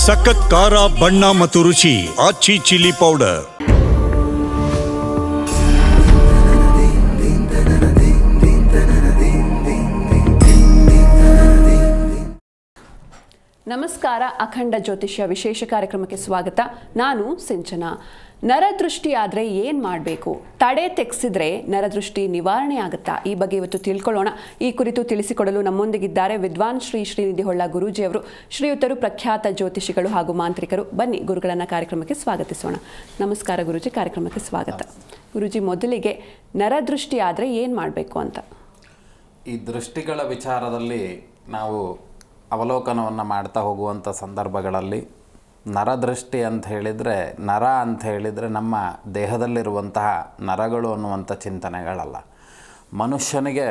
ಸಖತ್ ಖಾರ ಬಣ್ಣ ಮತ್ತು ರುಚಿ ಆಚಿ ಚಿಲ್ಲಿ ಪೌಡರ್. ನಮಸ್ಕಾರ. ಅಖಂಡ ಜ್ಯೋತಿಷ್ಯ ವಿಶೇಷ ಕಾರ್ಯಕ್ರಮಕ್ಕೆ ಸ್ವಾಗತ. ನಾನು ಸಿಂಚನಾ. ನರದೃಷ್ಟಿ ಆದರೆ ಏನು ಮಾಡಬೇಕು? ತಡೆ ತೆಗೆಸಿದ್ರೆ ನರದೃಷ್ಟಿ ನಿವಾರಣೆ ಆಗುತ್ತಾ? ಈ ಬಗ್ಗೆ ಇವತ್ತು ತಿಳ್ಕೊಳ್ಳೋಣ. ಈ ಕುರಿತು ತಿಳಿಸಿಕೊಡಲು ನಮ್ಮೊಂದಿಗಿದ್ದಾರೆ ವಿದ್ವಾನ್ ಶ್ರೀ ಶ್ರೀನಿಧಿ ಹೊಳ್ಳ ಗುರೂಜಿಯವರು. ಶ್ರೀಯುತರು ಪ್ರಖ್ಯಾತ ಜ್ಯೋತಿಷಿಗಳು ಹಾಗೂ ಮಾಂತ್ರಿಕರು. ಬನ್ನಿ ಗುರುಗಳನ್ನು ಕಾರ್ಯಕ್ರಮಕ್ಕೆ ಸ್ವಾಗತಿಸೋಣ. ನಮಸ್ಕಾರ ಗುರೂಜಿ, ಕಾರ್ಯಕ್ರಮಕ್ಕೆ ಸ್ವಾಗತ. ಗುರೂಜಿ, ಮೊದಲಿಗೆ ನರದೃಷ್ಟಿ ಆದರೆ ಏನು ಮಾಡಬೇಕು ಅಂತ? ಈ ದೃಷ್ಟಿಗಳ ವಿಚಾರದಲ್ಲಿ ನಾವು ಅವಲೋಕನವನ್ನು ಮಾಡ್ತಾ ಹೋಗುವಂಥ ಸಂದರ್ಭಗಳಲ್ಲಿ ನರದೃಷ್ಟಿ ಅಂತ ಹೇಳಿದರೆ, ನರ ಅಂತ ಹೇಳಿದರೆ ನಮ್ಮ ದೇಹದಲ್ಲಿರುವಂತಹ ನರಗಳು ಅನ್ನುವಂಥ ಚಿಂತನೆಗಳಲ್ಲ. ಮನುಷ್ಯನಿಗೆ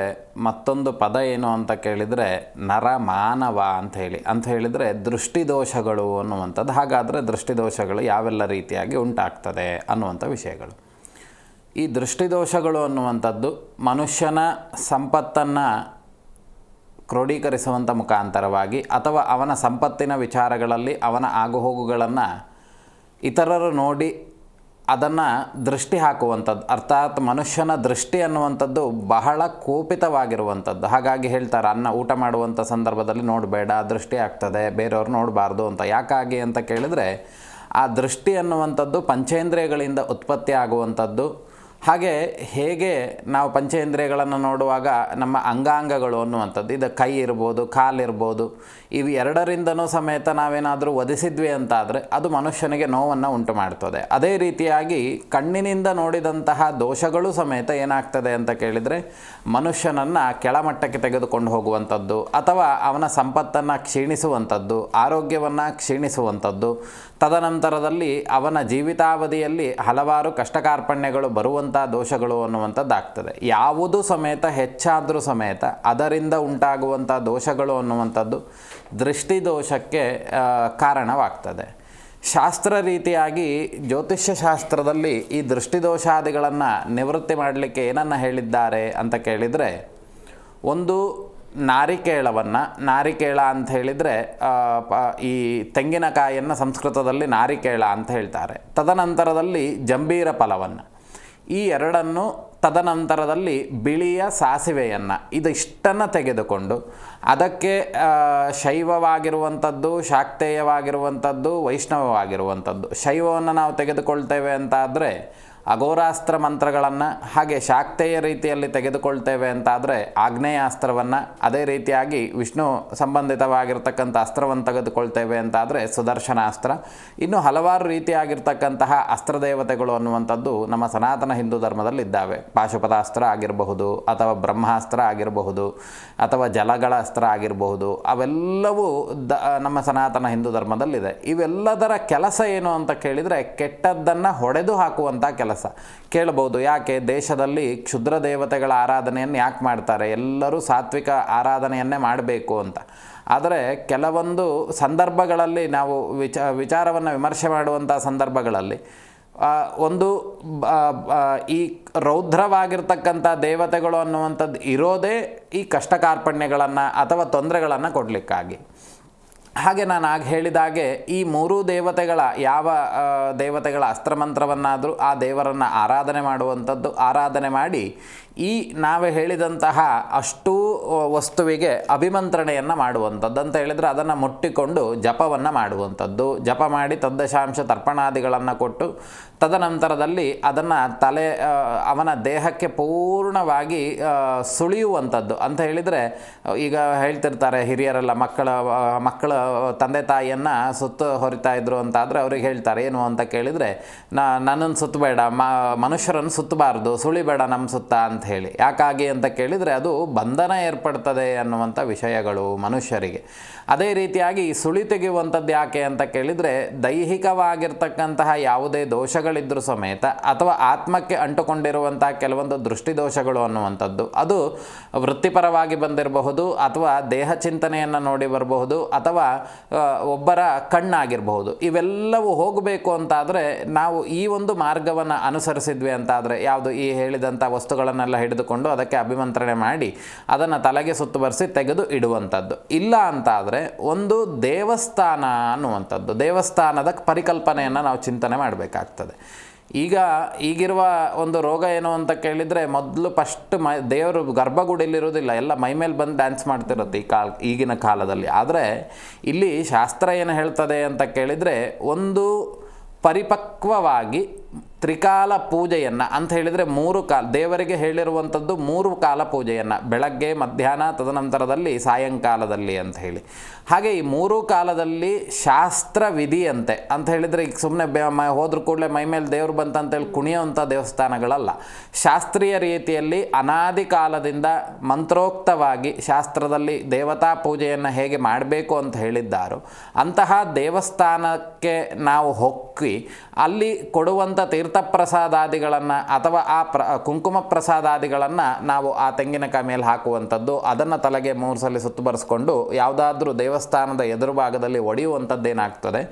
ಮತ್ತೊಂದು ಪದ ಏನು ಅಂತ ಕೇಳಿದರೆ ನರ ಮಾನವ ಅಂತ ಹೇಳಿದರೆ ದೃಷ್ಟಿದೋಷಗಳು ಅನ್ನುವಂಥದ್ದು. ಹಾಗಾದರೆ ದೃಷ್ಟಿದೋಷಗಳು ಯಾವೆಲ್ಲ ರೀತಿಯಾಗಿ ಉಂಟಾಗ್ತದೆ ಅನ್ನುವಂಥ ವಿಷಯಗಳು. ಈ ದೃಷ್ಟಿದೋಷಗಳು ಅನ್ನುವಂಥದ್ದು ಮನುಷ್ಯನ ಸಂಪತ್ತನ್ನು ಕ್ರೋಢೀಕರಿಸುವಂಥ ಮುಖಾಂತರವಾಗಿ ಅಥವಾ ಅವನ ಸಂಪತ್ತಿನ ವಿಚಾರಗಳಲ್ಲಿ ಅವನ ಆಗುಹೋಗುಗಳನ್ನು ಇತರರು ನೋಡಿ ಅದನ್ನು ದೃಷ್ಟಿ ಹಾಕುವಂಥದ್ದು. ಅರ್ಥಾತ್ ಮನುಷ್ಯನ ದೃಷ್ಟಿ ಅನ್ನುವಂಥದ್ದು ಬಹಳ ಕೋಪಿತವಾಗಿರುವಂಥದ್ದು. ಹಾಗಾಗಿ ಹೇಳ್ತಾರೆ, ಊಟ ಮಾಡುವಂಥ ಸಂದರ್ಭದಲ್ಲಿ ನೋಡಬೇಡ, ದೃಷ್ಟಿ ಆಗ್ತದೆ, ಬೇರೆಯವ್ರು ನೋಡಬಾರ್ದು ಅಂತ. ಯಾಕಾಗಿ ಅಂತ ಕೇಳಿದರೆ, ಆ ದೃಷ್ಟಿ ಅನ್ನುವಂಥದ್ದು ಪಂಚೇಂದ್ರಿಯಗಳಿಂದ ಉತ್ಪತ್ತಿ ಆಗುವಂಥದ್ದು. ಹಾಗೆ ಹೇಗೆ ನಾವು ಪಂಚೇಂದ್ರಿಯಗಳನ್ನು ನೋಡುವಾಗ ನಮ್ಮ ಅಂಗಾಂಗಗಳು ಅನ್ನುವಂಥದ್ದು, ಇದು ಕೈ ಇರ್ಬೋದು, ಕಾಲಿರ್ಬೋದು, ಇವು ಎರಡರಿಂದನೂ ಸಮೇತ ನಾವೇನಾದರೂ ಒದಿಸಿದ್ವಿ ಅಂತಾದರೆ ಅದು ಮನುಷ್ಯನಿಗೆ ನೋವನ್ನು ಉಂಟು ಮಾಡ್ತದೆ. ಅದೇ ರೀತಿಯಾಗಿ ಕಣ್ಣಿನಿಂದ ನೋಡಿದಂತಹ ದೋಷಗಳು ಸಮೇತ ಏನಾಗ್ತದೆ ಅಂತ ಕೇಳಿದರೆ ಮನುಷ್ಯನನ್ನು ಕೆಳಮಟ್ಟಕ್ಕೆ ತೆಗೆದುಕೊಂಡು ಹೋಗುವಂಥದ್ದು ಅಥವಾ ಅವನ ಸಂಪತ್ತನ್ನು ಕ್ಷೀಣಿಸುವಂಥದ್ದು, ಆರೋಗ್ಯವನ್ನು ಕ್ಷೀಣಿಸುವಂಥದ್ದು. ತದನಂತರದಲ್ಲಿ ಅವನ ಜೀವಿತಾವಧಿಯಲ್ಲಿ ಹಲವಾರು ಕಷ್ಟಕಾರ್ಪಣ್ಯಗಳು ಬರುವಂಥ ದೋಷಗಳು ಅನ್ನುವಂಥದ್ದಾಗ್ತದೆ. ಯಾವುದು ಸಮೇತ ಹೆಚ್ಚಾದರೂ ಸಮೇತ ಅದರಿಂದ ಉಂಟಾಗುವಂಥ ದೋಷಗಳು ಅನ್ನುವಂಥದ್ದು ದೃಷ್ಟಿ ದೋಷಕ್ಕೆ ಕಾರಣವಾಗ್ತದೆ. ಶಾಸ್ತ್ರ ರೀತಿಯಾಗಿ ಜ್ಯೋತಿಷ್ಯ ಶಾಸ್ತ್ರದಲ್ಲಿ ಈ ದೃಷ್ಟಿದೋಷಾದಿಗಳನ್ನು ನಿವೃತ್ತಿ ಮಾಡಲಿಕ್ಕೆ ಏನನ್ನು ಹೇಳಿದ್ದಾರೆ ಅಂತ ಕೇಳಿದರೆ, ಒಂದು ನಾರಿಕೇಳ ಅಂತ ಹೇಳಿದರೆ ಈ ತೆಂಗಿನಕಾಯಿಯನ್ನು ಸಂಸ್ಕೃತದಲ್ಲಿ ನಾರಿಕೇಳ ಅಂತ ಹೇಳ್ತಾರೆ. ತದನಂತರದಲ್ಲಿ ಜಂಬೀರ ಫಲವನ್ನು, ಈ ಎರಡನ್ನು, ತದನಂತರದಲ್ಲಿ ಬಿಳಿಯ ಸಾಸಿವೆಯನ್ನು, ಇದಿಷ್ಟನ್ನು ತೆಗೆದುಕೊಂಡು ಅದಕ್ಕೆ ಶೈವವಾಗಿರುವಂಥದ್ದು, ಶಾಕ್ತೇಯವಾಗಿರುವಂಥದ್ದು, ವೈಷ್ಣವವಾಗಿರುವಂಥದ್ದು. ಶೈವವನ್ನು ನಾವು ತೆಗೆದುಕೊಳ್ತೇವೆ ಅಂತಾದರೆ ಅಘೋರಾಸ್ತ್ರ ಮಂತ್ರಗಳನ್ನು, ಹಾಗೆ ಶಾಕ್ತೇಯ ರೀತಿಯಲ್ಲಿ ತೆಗೆದುಕೊಳ್ತೇವೆ ಅಂತಾದರೆ ಆಗ್ನೇಯಾಸ್ತ್ರವನ್ನು, ಅದೇ ರೀತಿಯಾಗಿ ವಿಷ್ಣು ಸಂಬಂಧಿತವಾಗಿರ್ತಕ್ಕಂಥ ಅಸ್ತ್ರವನ್ನು ತೆಗೆದುಕೊಳ್ತೇವೆ ಅಂತಾದರೆ ಸುದರ್ಶನಾಸ್ತ್ರ. ಇನ್ನು ಹಲವಾರು ರೀತಿಯಾಗಿರ್ತಕ್ಕಂತಹ ಅಸ್ತ್ರದೇವತೆಗಳು ಅನ್ನುವಂಥದ್ದು ನಮ್ಮ ಸನಾತನ ಹಿಂದೂ ಧರ್ಮದಲ್ಲಿದ್ದಾವೆ. ಪಾಶುಪತಾಸ್ತ್ರ ಆಗಿರಬಹುದು, ಅಥವಾ ಬ್ರಹ್ಮಾಸ್ತ್ರ ಆಗಿರಬಹುದು, ಅಥವಾ ಜಲಗಳ ಅಸ್ತ್ರ ಆಗಿರಬಹುದು. ಅವೆಲ್ಲವೂ ನಮ್ಮ ಸನಾತನ ಹಿಂದೂ ಧರ್ಮದಲ್ಲಿದೆ. ಇವೆಲ್ಲದರ ಕೆಲಸ ಏನು ಅಂತ ಕೇಳಿದರೆ ಕೆಟ್ಟದ್ದನ್ನು ಹೊಡೆದು ಹಾಕುವಂಥ ಕೆಲಸ. ಕೇಳಬಹುದು, ಯಾಕೆ ದೇಶದಲ್ಲಿ ಕ್ಷುದ್ರ ದೇವತೆಗಳ ಆರಾಧನೆಯನ್ನು ಯಾಕೆ ಮಾಡ್ತಾರೆ? ಎಲ್ಲರೂ ಸಾತ್ವಿಕ ಆರಾಧನೆಯನ್ನೇ ಮಾಡಬೇಕು ಅಂತ. ಆದರೆ ಕೆಲವೊಂದು ಸಂದರ್ಭಗಳಲ್ಲಿ ನಾವು ವಿಚಾರವನ್ನು ವಿಮರ್ಶೆ ಮಾಡುವಂಥ ಸಂದರ್ಭಗಳಲ್ಲಿ ಒಂದು ಈ ರೌದ್ರವಾಗಿರ್ತಕ್ಕಂಥ ದೇವತೆಗಳು ಅನ್ನುವಂಥದ್ದು ಇರೋದೇ ಈ ಕಷ್ಟಕಾರ್ಪಣ್ಯಗಳನ್ನು ಅಥವಾ ತೊಂದರೆಗಳನ್ನು ಕೊಡಲಿಕ್ಕಾಗಿ. ಹಾಗೆ ನಾನು ಆಗ ಹೇಳಿದಾಗೆ ಈ ಮೂರೂ ದೇವತೆಗಳ ಯಾವ ದೇವತೆಗಳ ಅಸ್ತ್ರಮಂತ್ರವನ್ನಾದರೂ ಆ ದೇವರನ್ನು ಆರಾಧನೆ ಮಾಡುವಂಥದ್ದು, ಆರಾಧನೆ ಮಾಡಿ ಈ ನಾವೇ ಹೇಳಿದಂತಹ ಅಷ್ಟೂ ವಸ್ತುವಿಗೆ ಅಭಿಮಂತ್ರಣೆಯನ್ನು ಮಾಡುವಂಥದ್ದು. ಅಂತ ಹೇಳಿದರೆ ಅದನ್ನು ಮುಟ್ಟಿಕೊಂಡು ಜಪವನ್ನು ಮಾಡುವಂಥದ್ದು. ಜಪ ಮಾಡಿ ತದ್ದಶಾಂಶ ತರ್ಪಣಾದಿಗಳನ್ನು ಕೊಟ್ಟು ತದನಂತರದಲ್ಲಿ ಅದನ್ನು ಅವನ ದೇಹಕ್ಕೆ ಪೂರ್ಣವಾಗಿ ಸುಳಿಯುವಂಥದ್ದು. ಅಂತ ಹೇಳಿದರೆ ಈಗ ಹೇಳ್ತಿರ್ತಾರೆ ಹಿರಿಯರೆಲ್ಲ, ಮಕ್ಕಳ ತಂದೆ ತಾಯಿಯನ್ನು ಸುತ್ತು ಹೊರಿತಾ ಇದ್ರು ಅಂತಾದರೆ ಅವ್ರಿಗೆ ಹೇಳ್ತಾರೆ ಏನು ಅಂತ ಕೇಳಿದರೆ, ನನ್ನನ್ನು ಸುತ್ತಬೇಡ, ಮನುಷ್ಯರನ್ನು ಸುತ್ತಬಾರ್ದು, ಸುಳಿಬೇಡ ನಮ್ಮ ಸುತ್ತ ಅಂತ ಹೇಳಿ. ಯಾಕಾಗಿ ಅಂತ ಕೇಳಿದರೆ ಅದು ಬಂಧನ ಏರ್ಪಡ್ತದೆ ಅನ್ನುವಂಥ ವಿಷಯಗಳು ಮನುಷ್ಯರಿಗೆ. ಅದೇ ರೀತಿಯಾಗಿ ಸುಳಿ ತೆಗೆಯುವಂಥದ್ದು ಯಾಕೆ ಅಂತ ಕೇಳಿದರೆ, ದೈಹಿಕವಾಗಿರ್ತಕ್ಕಂತಹ ಯಾವುದೇ ದೋಷಗಳಿದ್ದರೂ ಸಮೇತ ಅಥವಾ ಆತ್ಮಕ್ಕೆ ಅಂಟುಕೊಂಡಿರುವಂತಹ ಕೆಲವೊಂದು ದೃಷ್ಟಿದೋಷಗಳು ಅನ್ನುವಂಥದ್ದು ಅದು ವೃತ್ತಿಪರವಾಗಿ ಬಂದಿರಬಹುದು, ಅಥವಾ ದೇಹ ಚಿಂತನೆಯನ್ನು ನೋಡಿ ಬರಬಹುದು, ಅಥವಾ ಒಬ್ಬರ ಕಣ್ಣಾಗಿರಬಹುದು. ಇವೆಲ್ಲವೂ ಹೋಗಬೇಕು ಅಂತಾದರೆ ನಾವು ಈ ಒಂದು ಮಾರ್ಗವನ್ನು ಅನುಸರಿಸಿದ್ವಿ ಅಂತಾದರೆ, ಯಾವುದು ಈ ಹೇಳಿದಂಥ ವಸ್ತುಗಳನ್ನೆಲ್ಲ ದಾರವನ್ನೆಲ್ಲ ಹಿಡಿದುಕೊಂಡು ಅದಕ್ಕೆ ಅಭಿಮಂತ್ರಣೆ ಮಾಡಿ ಅದನ್ನು ತಲೆಗೆ ಸುತ್ತುವರಿಸಿ ತೆಗೆದು ಇಡುವಂಥದ್ದು. ಇಲ್ಲ ಅಂತಾದರೆ ಒಂದು ದೇವಸ್ಥಾನ ಅನ್ನುವಂಥದ್ದು, ದೇವಸ್ಥಾನದ ಪರಿಕಲ್ಪನೆಯನ್ನು ನಾವು ಚಿಂತನೆ ಮಾಡಬೇಕಾಗ್ತದೆ. ಈಗಿರುವ ಒಂದು ರೋಗ ಏನು ಅಂತ ಕೇಳಿದರೆ, ಮೊದಲು ಫಸ್ಟ್ ದೇವರು ಗರ್ಭಗುಡಿಲಿರೋದಿಲ್ಲ, ಎಲ್ಲ ಮೈಮೇಲೆ ಬಂದು ಡ್ಯಾನ್ಸ್ ಮಾಡ್ತಿರುತ್ತೆ ಈಗಿನ ಕಾಲದಲ್ಲಿ. ಆದರೆ ಇಲ್ಲಿ ಶಾಸ್ತ್ರ ಏನು ಹೇಳ್ತದೆ ಅಂತ ಕೇಳಿದರೆ, ಒಂದು ಪರಿಪಕ್ವವಾಗಿ ತ್ರಿಕಾಲ ಪೂಜೆಯನ್ನು ಅಂತ ಹೇಳಿದರೆ 3 ಕಾಲ ದೇವರಿಗೆ ಹೇಳಿರುವಂಥದ್ದು, 3 ಕಾಲ ಪೂಜೆಯನ್ನು, ಬೆಳಗ್ಗೆ, ಮಧ್ಯಾಹ್ನ, ತದನಂತರದಲ್ಲಿ ಸಾಯಂಕಾಲದಲ್ಲಿ ಅಂತ ಹೇಳಿ. ಹಾಗೆ ಈ 3 ಕಾಲದಲ್ಲಿ ಶಾಸ್ತ್ರ ವಿಧಿಯಂತೆ ಅಂತ ಹೇಳಿದರೆ, ಈಗ ಸುಮ್ಮನೆ ಹೋದ್ರ ಕೂಡಲೇ ಮೈಮೇಲೆ ದೇವರು ಬಂತಂತೇಳಿ ಕುಣಿಯೋವಂಥ ದೇವಸ್ಥಾನಗಳಲ್ಲ. ಶಾಸ್ತ್ರೀಯ ರೀತಿಯಲ್ಲಿ ಅನಾದಿ ಕಾಲದಿಂದ ಮಂತ್ರೋಕ್ತವಾಗಿ ಶಾಸ್ತ್ರದಲ್ಲಿ ದೇವತಾ ಪೂಜೆಯನ್ನು ಹೇಗೆ ಮಾಡಬೇಕು ಅಂತ ಹೇಳಿದ್ದಾರೋ ಅಂತಹ ದೇವಸ್ಥಾನಕ್ಕೆ ನಾವು ಹೊಕ್ಕಿ ಅಲ್ಲಿ ಕೊಡುವಂಥ ತೀರ್ಥಪ್ರಸಾದಾದಿಗಳನ್ನು ಅಥವಾ ಕುಂಕುಮ ಪ್ರಸಾದಾದಿಗಳನ್ನು ನಾವು ಆ ತೆಂಗಿನಕಾಯಿ ಮೇಲೆ ಹಾಕುವಂಥದ್ದು, ಅದನ್ನು ತಲೆಗೆ 3 ಸಲ ಸುತ್ತು ಬರೆಸ್ಕೊಂಡು ಯಾವುದಾದ್ರೂ ದೇವಸ್ಥಾನದ ಎದುರು ಭಾಗದಲ್ಲಿ ಒಡೆಯುವಂಥದ್ದೇನಾಗ್ತದೆ,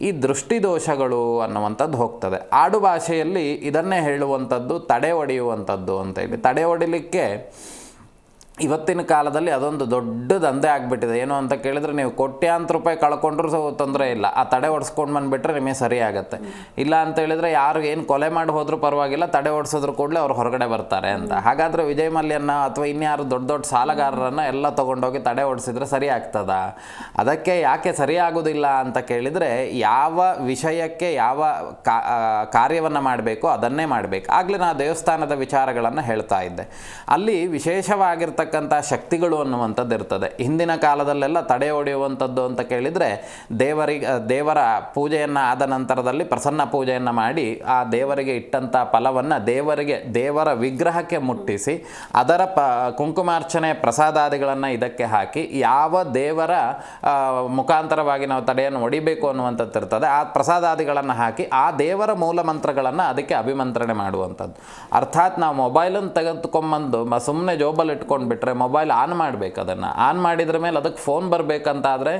ಈ ದೃಷ್ಟಿದೋಷಗಳು ಅನ್ನುವಂಥದ್ದು ಹೋಗ್ತದೆ. ಆಡು ಭಾಷೆಯಲ್ಲಿ ಇದನ್ನೇ ಹೇಳುವಂಥದ್ದು ತಡೆ ಒಡೆಯುವಂಥದ್ದು ಅಂತೇಳಿ. ತಡೆ ಹೊಡಿಲಿಕ್ಕೆ ಇವತ್ತಿನ ಕಾಲದಲ್ಲಿ ಅದೊಂದು ದೊಡ್ಡ ದಂಧೆ ಆಗಿಬಿಟ್ಟಿದೆ. ಏನು ಅಂತ ಕೇಳಿದರೆ, ನೀವು ಕೋಟ್ಯಾಂತರ ರೂಪಾಯಿ ಕಳ್ಕೊಂಡ್ರೂ ತೊಂದರೆ ಇಲ್ಲ, ಆ ತಡೆ ಹೊಡ್ಸ್ಕೊಂಡು ಬಂದುಬಿಟ್ರೆ ನಿಮಗೆ ಸರಿ ಆಗುತ್ತೆ. ಇಲ್ಲ ಅಂತ ಹೇಳಿದರೆ ಯಾರು ಏನು ಕೊಲೆ ಮಾಡಿ ಹೋದರೂ ಪರವಾಗಿಲ್ಲ, ತಡೆ ಹೊಡ್ಸಿದ್ರು ಕೂಡಲೇ ಅವ್ರು ಹೊರಗಡೆ ಬರ್ತಾರೆ ಅಂತ. ಹಾಗಾದರೆ ವಿಜಯ್ ಮಲ್ಯನ ಅಥವಾ ಇನ್ಯಾರು ದೊಡ್ಡ ದೊಡ್ಡ ಸಾಲಗಾರರನ್ನು ಎಲ್ಲ ತೊಗೊಂಡೋಗಿ ತಡೆ ಹೊಡಿಸಿದ್ರೆ ಸರಿ ಆಗ್ತದ? ಅದಕ್ಕೆ ಯಾಕೆ ಸರಿ ಆಗೋದಿಲ್ಲ ಅಂತ ಕೇಳಿದರೆ, ಯಾವ ವಿಷಯಕ್ಕೆ ಯಾವ ಕಾರ್ಯವನ್ನು ಮಾಡಬೇಕು ಅದನ್ನೇ ಮಾಡಬೇಕು. ಆಗಲೇ ನಾನು ದೇವಸ್ಥಾನದ ವಿಚಾರಗಳನ್ನು ಹೇಳ್ತಾ ಇದ್ದೆ. ಅಲ್ಲಿ ವಿಶೇಷವಾಗಿರ್ತಕ್ಕಂಥ ಶಕ್ತಿಗಳು ಅನ್ನುವಂಥದ್ದು ಇರ್ತದೆ. ಹಿಂದಿನ ಕಾಲದಲ್ಲೆಲ್ಲ ತಡೆ ಹೊಡೆಯುವಂಥದ್ದು ಅಂತ ಕೇಳಿದರೆ, ದೇವರ ಪೂಜೆಯನ್ನು ಆದ ನಂತರದಲ್ಲಿ ಪ್ರಸನ್ನ ಪೂಜೆಯನ್ನು ಮಾಡಿ ಆ ದೇವರಿಗೆ ಇಟ್ಟಂಥ ಫಲವನ್ನು ದೇವರ ವಿಗ್ರಹಕ್ಕೆ ಮುಟ್ಟಿಸಿ ಅದರ ಕುಂಕುಮಾರ್ಚನೆ ಪ್ರಸಾದಾದಿಗಳನ್ನು ಇದಕ್ಕೆ ಹಾಕಿ ಯಾವ ದೇವರ ಮುಖಾಂತರವಾಗಿ ನಾವು ತಡೆಯನ್ನು ಹೊಡಿಬೇಕು ಅನ್ನುವಂಥದ್ದು ಇರ್ತದೆ, ಆ ಪ್ರಸಾದಾದಿಗಳನ್ನು ಹಾಕಿ ಆ ದೇವರ ಮೂಲ ಮಂತ್ರಗಳನ್ನು ಅದಕ್ಕೆ ಅಭಿಮಂತ್ರಣೆ ಮಾಡುವಂಥದ್ದು. ಅರ್ಥಾತ್ ನಾವು ಮೊಬೈಲನ್ನು ತೆಗೆದುಕೊಂಬಂದು ಸುಮ್ಮನೆ ಜೋಬಲ್ಲಿ ಇಟ್ಕೊಂಡು ಬಿಟ್ಟರೆ ಮೊಬೈಲ್ ಆನ್ ಮಾಡಬೇಕು. ಅದನ್ನು ಆನ್ ಮಾಡಿದ್ರ ಮೇಲೆ ಅದಕ್ಕೆ ಫೋನ್ ಬರಬೇಕಂತಾದರೆ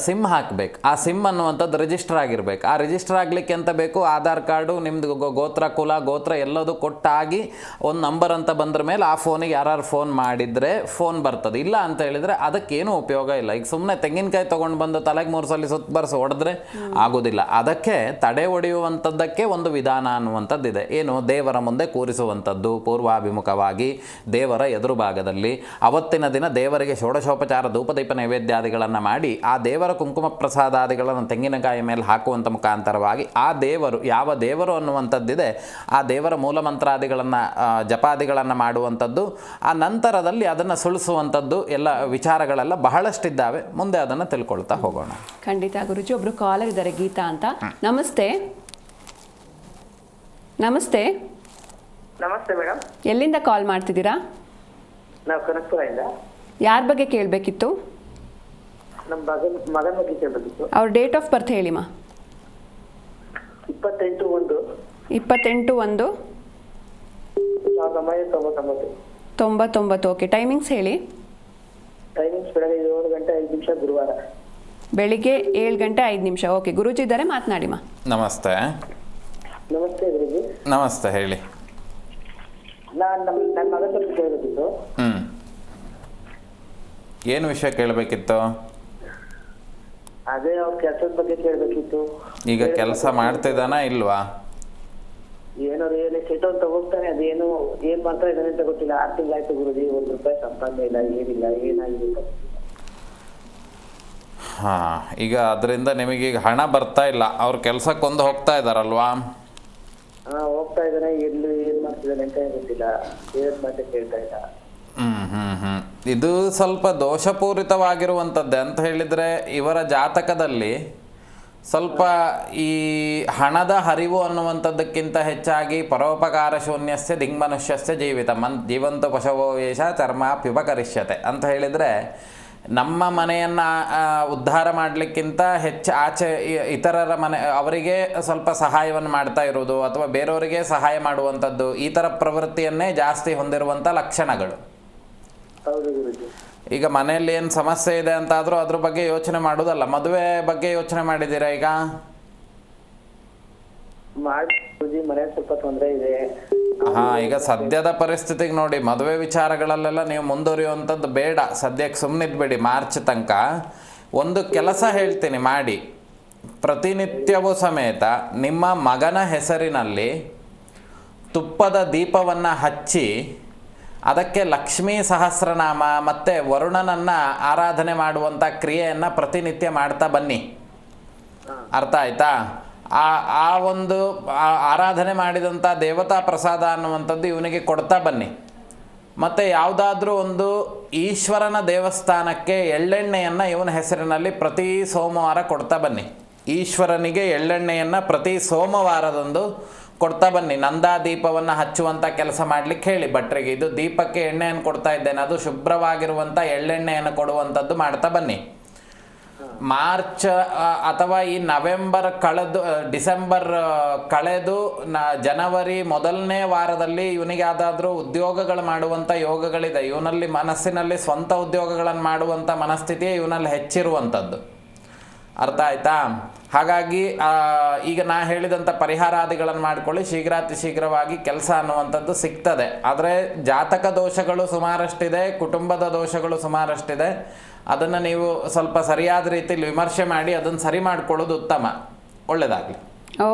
ಸಿಮ್ ಹಾಕಬೇಕು. ಆ ಸಿಮ್ ಅನ್ನುವಂಥದ್ದು ರಿಜಿಸ್ಟರ್ ಆಗಿರಬೇಕು. ಆ ರಿಜಿಸ್ಟರ್ ಆಗಲಿಕ್ಕೆ ಎಂತ ಬೇಕು, ಆಧಾರ್ ಕಾರ್ಡು, ನಿಮ್ಮದು ಗೋತ್ರ, ಕುಲ, ಗೋತ್ರ ಎಲ್ಲದು ಕೊಟ್ಟಾಗಿ ಒಂದು ನಂಬರ್ ಅಂತ ಬಂದ್ರ ಮೇಲೆ ಆ ಫೋನಿಗೆ ಯಾರು ಫೋನ್ ಮಾಡಿದರೆ ಫೋನ್ ಬರ್ತದೆ. ಇಲ್ಲ ಅಂತ ಹೇಳಿದರೆ ಅದಕ್ಕೇನು ಉಪಯೋಗ ಇಲ್ಲ. ಈಗ ಸುಮ್ಮನೆ ತೆಂಗಿನಕಾಯಿ ತೊಗೊಂಡು ಬಂದು ತಲೆಗೆ 3 ಸಲ ಸುತ್ತ ಬರ್ಸಿ ಹೊಡೆದ್ರೆ ಆಗೋದಿಲ್ಲ. ಅದಕ್ಕೆ ತಡೆ ಹೊಡೆಯುವಂಥದ್ದಕ್ಕೆ ಒಂದು ವಿಧಾನ ಅನ್ನುವಂಥದ್ದಿದೆ. ಏನು, ದೇವರ ಮುಂದೆ ಕೂರಿಸುವಂಥದ್ದು, ಪೂರ್ವಾಭಿಮುಖವಾಗಿ ದೇವರ ಎದುರು ಭಾಗದಲ್ಲಿ ಅವತ್ತಿನ ದಿನ ದೇವರಿಗೆ ಷೋಡಶೋಪಚಾರ ಧೂಪದೀಪ ನೈವೇದ್ಯಾದಿಗಳನ್ನು ಮಾಡಿ ಆ ದೇವರ ಕುಂಕುಮ ಪ್ರಸಾದಾದಿಗಳನ್ನು ತೆಂಗಿನಕಾಯಿ ಮೇಲೆ ಹಾಕುವಂಥ ಮುಖಾಂತರವಾಗಿ ಆ ದೇವರು ಯಾವ ದೇವರು ಅನ್ನುವಂಥದ್ದಿದೆ ಆ ದೇವರ ಮೂಲ ಮಂತ್ರಾದಿಗಳನ್ನು ಜಪಾದಿಗಳನ್ನು ಮಾಡುವಂಥದ್ದು, ಆ ನಂತರದಲ್ಲಿ ಅದನ್ನು ಸುಳಿಸುವಂಥದ್ದು ಎಲ್ಲ ವಿಚಾರಗಳೆಲ್ಲ ಬಹಳಷ್ಟಿದ್ದಾವೆ. ಮುಂದೆ ಅದನ್ನು ತಿಳ್ಕೊಳ್ತಾ ಹೋಗೋಣ. ಖಂಡಿತ ಗುರುಜಿ. ಒಬ್ರು ಕಾಲರ್ ಇದ್ದಾರೆ, ಗೀತಾ ಅಂತ. ನಮಸ್ತೆ. ನಮಸ್ತೆ. ನಮಸ್ತೆ ಮೇಡಮ್. ಎಲ್ಲಿಂದ ಕಾಲ್ ಮಾಡ್ತಿದ್ದೀರಾ? ನಾವು ಕನಕಪುರದಿಂದ. ಯಾರ ಬಗ್ಗೆ ಕೇಳಬೇಕಿತ್ತು? ನಮ್ಮ ಮಗನ ಬಗ್ಗೆ ಕೇಳಬೇಕಿತ್ತು. ಅವ್ರ ಡೇಟ್ ಆಫ್ ಬರ್ತ್ ಹೇಳಿಮಾ. 28/1. 28/1/1999. ಓಕೆ. ಟೈಮಿಂಗ್ಸ್ ಹೇಳಿ. ಟೈಮಿಂಗ್ಸ್ ಬೆಳಗ್ಗೆ 7 ಗಂಟೆ 5 ನಿಮಿಷ ಗುರುವಾರ. ಬೆಳಿಗ್ಗೆ 7 ಗಂಟೆ 5 ನಿಮಿಷ. ಓಕೆ. ಗುರೂಜಿ ಇದ್ದಾರೆ, ಮಾತನಾಡಿಮಾ. ನಮಸ್ತೆ. ನಮಸ್ತೆ ಗುರುಜಿ. ನಮಸ್ತೆ, ಹೇಳಿ. ನನ್ನ ಮಗನ ಬಗ್ಗೆ ಕೇಳಬೇಕಿತ್ತು. ಏನು ವಿಷಯ ಕೇಳಬೇಕಿತ್ತು? ಅದೇ ಅವ್ರ ಕೆಲಸದ ಬಗ್ಗೆ ಕೇಳಬೇಕಿತ್ತು. ಈಗ ಕೆಲಸ ಮಾಡ್ತಿದ್ದಾನಾ ಇಲ್ವಾ? ಏನೋ ರಿಯಲ್ ಎಸ್ಟೇಟ್ ಅಂತ ಹೋಗ್ತಾನೆ, ಅದೇನು ಏನ್ ಮಾಡ್ತಾ ಇದ್ದಾನೆ ಅಂತ ಗೊತ್ತಿಲ್ಲ. 6 ತಿಂಗಳಾಯ್ತು ಗುರುಜಿ, 1 ರೂಪಾಯಿ ಸಂಪಾದನೆ ಇಲ್ಲ, ಏನಿಲ್ಲ, ಏನಾಗಿದೆ. ಹಾಂ, ಈಗ ಅದರಿಂದ ನಿಮಗೀಗ ಹಣ ಬರ್ತಾ ಇಲ್ಲ. ಅವ್ರ ಕೆಲಸಕ್ಕೊಂದು ಹೋಗ್ತಾ ಇದ್ದಾರಲ್ವಾ? ಹೋಗ್ತಾ ಇದ್ದಾನೆ, ಏನ್ ಮಾಡ್ತಿದ್ದಾನೆ ಅಂತ ಗೊತ್ತಿಲ್ಲ. ಏನ್ ಮಾತ್ರ ಕೇಳ್ತಾ ಇಲ್ಲ. ಇದು ಸ್ವಲ್ಪ ದೋಷಪೂರಿತವಾಗಿರುವಂಥದ್ದೇ ಅಂತ ಹೇಳಿದರೆ, ಇವರ ಜಾತಕದಲ್ಲಿ ಸ್ವಲ್ಪ ಈ ಹಣದ ಹರಿವು ಅನ್ನುವಂಥದ್ದಕ್ಕಿಂತ ಹೆಚ್ಚಾಗಿ ಪರೋಪಕಾರ ಶೂನ್ಯಸ್ಯ ದಿಗ್ಮನುಷ್ಯಸ್ಯ ಜೀವಂತ ಪಶವೋ ವೇಷ ಚರ್ಮಾಪ್ಯುಪಕರಿಷ್ಯತೆ ಅಂತ ಹೇಳಿದರೆ, ನಮ್ಮ ಮನೆಯನ್ನು ಉದ್ಧಾರ ಮಾಡಲಿಕ್ಕಿಂತ ಹೆಚ್ಚು ಆಚೆ ಇತರರ ಮನೆ ಅವರಿಗೆ ಸ್ವಲ್ಪ ಸಹಾಯವನ್ನು ಮಾಡ್ತಾ ಇರೋದು ಅಥವಾ ಬೇರೆಯವರಿಗೆ ಸಹಾಯ ಮಾಡುವಂಥದ್ದು, ಈ ಥರ ಪ್ರವೃತ್ತಿಯನ್ನೇ ಜಾಸ್ತಿ ಹೊಂದಿರುವಂಥ ಲಕ್ಷಣಗಳು. ಈಗ ಮನೆಯಲ್ಲಿ ಏನು ಸಮಸ್ಯೆ ಇದೆ ಅಂತಾದರೂ ಅದ್ರ ಬಗ್ಗೆ ಯೋಚನೆ ಮಾಡೋದಲ್ಲ. ಮದುವೆ ಬಗ್ಗೆ ಯೋಚನೆ ಮಾಡಿದ್ದೀರಾ ಈಗ? ಗುರುಜಿ ಮನೆ ಸ್ವಲ್ಪ ತೊಂದರೆ ಇದೆ. ಈಗ ಸದ್ಯದ ಪರಿಸ್ಥಿತಿಗೆ ನೋಡಿ, ಮದುವೆ ವಿಚಾರಗಳಲ್ಲೆಲ್ಲ ನೀವು ಮುಂದುವರಿಯುವಂಥದ್ದು ಬೇಡ. ಸದ್ಯಕ್ಕೆ ಸುಮ್ಮನಿದ್ಬೇಡಿ ಮಾರ್ಚ್ ತನಕ. ಒಂದು ಕೆಲಸ ಹೇಳ್ತೀನಿ ಮಾಡಿ, ಪ್ರತಿನಿತ್ಯವೂ ಸಮೇತ ನಿಮ್ಮ ಮಗನ ಹೆಸರಿನಲ್ಲಿ ತುಪ್ಪದ ದೀಪವನ್ನು ಹಚ್ಚಿ ಅದಕ್ಕೆ ಲಕ್ಷ್ಮೀ ಸಹಸ್ರನಾಮ ಮತ್ತು ವರುಣನನ್ನು ಆರಾಧನೆ ಮಾಡುವಂಥ ಕ್ರಿಯೆಯನ್ನು ಪ್ರತಿನಿತ್ಯ ಮಾಡ್ತಾ ಬನ್ನಿ. ಅರ್ಥ ಆಯ್ತಾ? ಆ ಒಂದು ಆರಾಧನೆ ಮಾಡಿದಂಥ ದೇವತಾ ಪ್ರಸಾದ ಅನ್ನುವಂಥದ್ದು ಇವನಿಗೆ ಕೊಡ್ತಾ ಬನ್ನಿ. ಮತ್ತು ಯಾವುದಾದ್ರೂ ಒಂದು ಈಶ್ವರನ ದೇವಸ್ಥಾನಕ್ಕೆ ಎಳ್ಳೆಣ್ಣೆಯನ್ನು ಇವನ ಹೆಸರಿನಲ್ಲಿ ಪ್ರತಿ ಸೋಮವಾರ ಕೊಡ್ತಾ ಬನ್ನಿ. ಈಶ್ವರನಿಗೆ ಎಳ್ಳೆಣ್ಣೆಯನ್ನು ಪ್ರತಿ ಸೋಮವಾರದಂದು ಕೊಡ್ತಾ ಬನ್ನಿ. ನಂದಾ ದೀಪವನ್ನು ಹಚ್ಚುವಂಥ ಕೆಲಸ ಮಾಡಲಿಕ್ಕೆ ಹೇಳಿ ಭಟ್ರಿಗೆ. ಇದು ದೀಪಕ್ಕೆ ಎಣ್ಣೆಯನ್ನು ಕೊಡ್ತಾ ಇದ್ದೇನೆ, ಅದು ಶುಭ್ರವಾಗಿರುವಂಥ ಎಳ್ಳೆಣ್ಣೆಯನ್ನು ಕೊಡುವಂಥದ್ದು ಮಾಡ್ತಾ ಬನ್ನಿ. ಮಾರ್ಚ್ ಅಥವಾ ಈ ನವೆಂಬರ್ ಕಳೆದು ಡಿಸೆಂಬರ್ ಕಳೆದು ಜನವರಿ ಮೊದಲನೇ ವಾರದಲ್ಲಿ ಇವನಿಗೆ ಯಾವುದಾದ್ರೂ ಉದ್ಯೋಗಗಳು ಮಾಡುವಂಥ ಯೋಗಗಳಿದೆ. ಇವನಲ್ಲಿ ಮನಸ್ಸಿನಲ್ಲಿ ಸ್ವಂತ ಉದ್ಯೋಗಗಳನ್ನು ಮಾಡುವಂಥ ಮನಸ್ಥಿತಿಯೇ ಇವನಲ್ಲಿ ಹೆಚ್ಚಿರುವಂಥದ್ದು. ಅರ್ಥ ಆಯ್ತಾ? ಹಾಗಾಗಿ ಈಗ ನಾ ಹೇಳಿದಂಥ ಪರಿಹಾರಾದಿಗಳನ್ನು ಮಾಡ್ಕೊಳ್ಳಿ, ಶೀಘ್ರಾತಿ ಶೀಘ್ರವಾಗಿ ಕೆಲಸ ಅನ್ನುವಂಥದ್ದು ಸಿಗ್ತದೆ. ಆದರೆ ಜಾತಕ ದೋಷಗಳು ಸುಮಾರಷ್ಟಿದೆ, ಕುಟುಂಬದ ದೋಷಗಳು ಸುಮಾರಷ್ಟಿದೆ. ಅದನ್ನು ನೀವು ಸ್ವಲ್ಪ ಸರಿಯಾದ ರೀತಿಯಲ್ಲಿ ವಿಮರ್ಶೆ ಮಾಡಿ ಅದನ್ನು ಸರಿ ಮಾಡ್ಕೊಳ್ಳೋದು ಉತ್ತಮ. ಒಳ್ಳೆಯದಾಗಲಿ.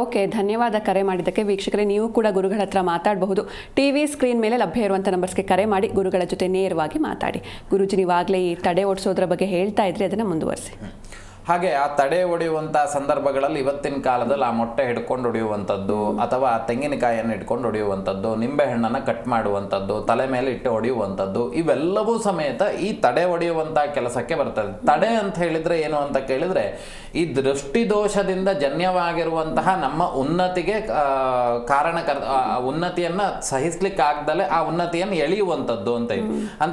ಓಕೆ, ಧನ್ಯವಾದ ಕರೆ ಮಾಡಿದ್ದಕ್ಕೆ. ವೀಕ್ಷಕರೇ, ನೀವು ಕೂಡ ಗುರುಗಳ ಹತ್ರ ಮಾತಾಡಬಹುದು. ಟಿವಿ ಸ್ಕ್ರೀನ್ ಮೇಲೆ ಲಭ್ಯ ಇರುವಂಥ ನಂಬರ್ಸ್ಗೆ ಕರೆ ಮಾಡಿ ಗುರುಗಳ ಜೊತೆ ನೇರವಾಗಿ ಮಾತಾಡಿ. ಗುರುಜಿ, ನೀವಾಗಲೇ ಈ ತಡೆ ಓಡಿಸೋದ್ರ ಬಗ್ಗೆ ಹೇಳ್ತಾ ಇದ್ರಿ, ಅದನ್ನು ಮುಂದುವರಿಸಿ. ಹಾಗೆ ಆ ತಡೆ ಹೊಡೆಯುವಂಥ ಸಂದರ್ಭಗಳಲ್ಲಿ ಇವತ್ತಿನ ಕಾಲದಲ್ಲಿ ಆ ಮೊಟ್ಟೆ ಹಿಡ್ಕೊಂಡು ಹೊಡೆಯುವಂಥದ್ದು ಅಥವಾ ತೆಂಗಿನಕಾಯಿಯನ್ನು ಹಿಡ್ಕೊಂಡು ಹೊಡೆಯುವಂಥದ್ದು, ನಿಂಬೆಹಣ್ಣನ್ನು ಕಟ್ ಮಾಡುವಂಥದ್ದು, ತಲೆ ಮೇಲೆ ಇಟ್ಟು ಹೊಡೆಯುವಂಥದ್ದು, ಇವೆಲ್ಲವೂ ಸಮೇತ ಈ ತಡೆ ಹೊಡೆಯುವಂಥ ಕೆಲಸಕ್ಕೆ ಬರ್ತದೆ. ತಡೆ ಅಂತ ಹೇಳಿದರೆ ಏನು ಅಂತ ಕೇಳಿದರೆ, ಈ ದೃಷ್ಟಿದೋಷದಿಂದ ಜನ್ಯವಾಗಿರುವಂತಹ ನಮ್ಮ ಉನ್ನತಿಗೆ ಉನ್ನತಿಯನ್ನು ಸಹಿಸ್ಲಿಕ್ಕಾಗ್ದಲೆ ಆ ಉನ್ನತಿಯನ್ನು ಎಳೆಯುವಂಥದ್ದು ಅಂತ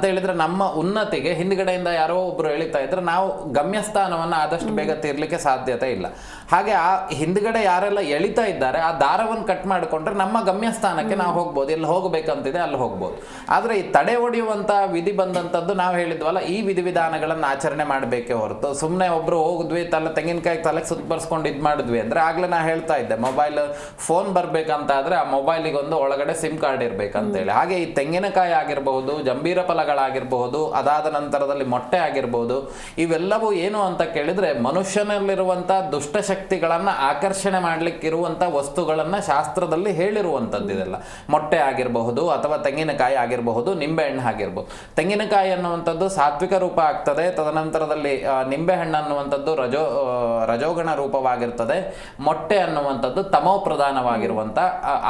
ಹೇಳಿದರೆ, ನಮ್ಮ ಉನ್ನತಿಗೆ ಹಿಂದ್ಗಡೆಯಿಂದ ಯಾರೋ ಒಬ್ಬರು ಎಳಿತಾ ಇದ್ರೆ ನಾವು ಗಮ್ಯಸ್ಥಾನವನ್ನು ಆದಷ್ಟು ಬೇಗ ತೀರ್ಲಿಕ್ಕೆ ಸಾಧ್ಯತೆ ಇಲ್ಲ. ಹಾಗೆ ಆ ಹಿಂದ್ಗಡೆ ಯಾರೆಲ್ಲ ಎಳಿತಾ ಇದ್ದಾರೆ ಆ ದಾರವನ್ನು ಕಟ್ ಮಾಡಿಕೊಂಡ್ರೆ ನಮ್ಮ ಗಮ್ಯಸ್ಥಾನಕ್ಕೆ ನಾವು ಹೋಗ್ಬೋದು, ಎಲ್ಲಿ ಹೋಗ್ಬೇಕಂತಿದೆ ಅಲ್ಲಿ ಹೋಗ್ಬೋದು. ಆದರೆ ಈ ತಡೆ ಹೊಡೆಯುವಂಥ ವಿಧಿ ಬಂದಂಥದ್ದು ನಾವು ಹೇಳಿದ್ವಲ್ಲ, ಈ ವಿಧಿವಿಧಾನಗಳನ್ನು ಆಚರಣೆ ಮಾಡಬೇಕೇ ಹೊರತು ಸುಮ್ಮನೆ ಒಬ್ಬರು ಹೋಗಿದ್ವಿ ತೆಂಗಿನಕಾಯಿ ತಲೆಗೆ ಸುತ್ತಬರ್ಸ್ಕೊಂಡು ಇದು ಮಾಡಿದ್ವಿ ಅಂದರೆ, ಆಗಲೇ ನಾ ಹೇಳ್ತಾ ಇದ್ದೆ, ಮೊಬೈಲ್ ಫೋನ್ ಬರಬೇಕಂತ ಆದರೆ ಆ ಮೊಬೈಲಿಗೊಂದು ಒಳಗಡೆ ಸಿಮ್ ಕಾರ್ಡ್ ಇರಬೇಕಂತೇಳಿ. ಹಾಗೆ ಈ ತೆಂಗಿನಕಾಯಿ ಆಗಿರಬಹುದು, ಜಂಬೀರ ಫಲಗಳಾಗಿರಬಹುದು, ಅದಾದ ನಂತರದಲ್ಲಿ ಮೊಟ್ಟೆ ಆಗಿರ್ಬೋದು, ಇವೆಲ್ಲವೂ ಏನು ಅಂತ ಕೇಳಿದರೆ ಮನುಷ್ಯನಲ್ಲಿರುವಂಥ ದುಷ್ಟಶಕ್ತಿಗಳನ್ನು ಆಕರ್ಷಣೆ ಮಾಡಲಿಕ್ಕಿರುವಂಥ ವಸ್ತುಗಳನ್ನು ಶಾಸ್ತ್ರದಲ್ಲಿ ಹೇಳಿರುವಂಥದ್ದು. ಇದೆಲ್ಲ ಮೊಟ್ಟೆ ಆಗಿರಬಹುದು ಅಥವಾ ತೆಂಗಿನಕಾಯಿ ಆಗಿರಬಹುದು, ನಿಂಬೆಹಣ್ಣು ಆಗಿರ್ಬೋದು. ತೆಂಗಿನಕಾಯಿ ಅನ್ನುವಂಥದ್ದು ಸಾತ್ವಿಕ ರೂಪ ಆಗ್ತದೆ, ತದನಂತರದಲ್ಲಿ ನಿಂಬೆಹಣ್ಣು ಅನ್ನುವಂಥದ್ದು ರಜೋಗಣ ರೂಪವಾಗಿರ್ತದೆ, ಮೊಟ್ಟೆ ಅನ್ನುವಂಥದ್ದು ತಮೋ ಪ್ರಧಾನವಾಗಿರುವಂಥ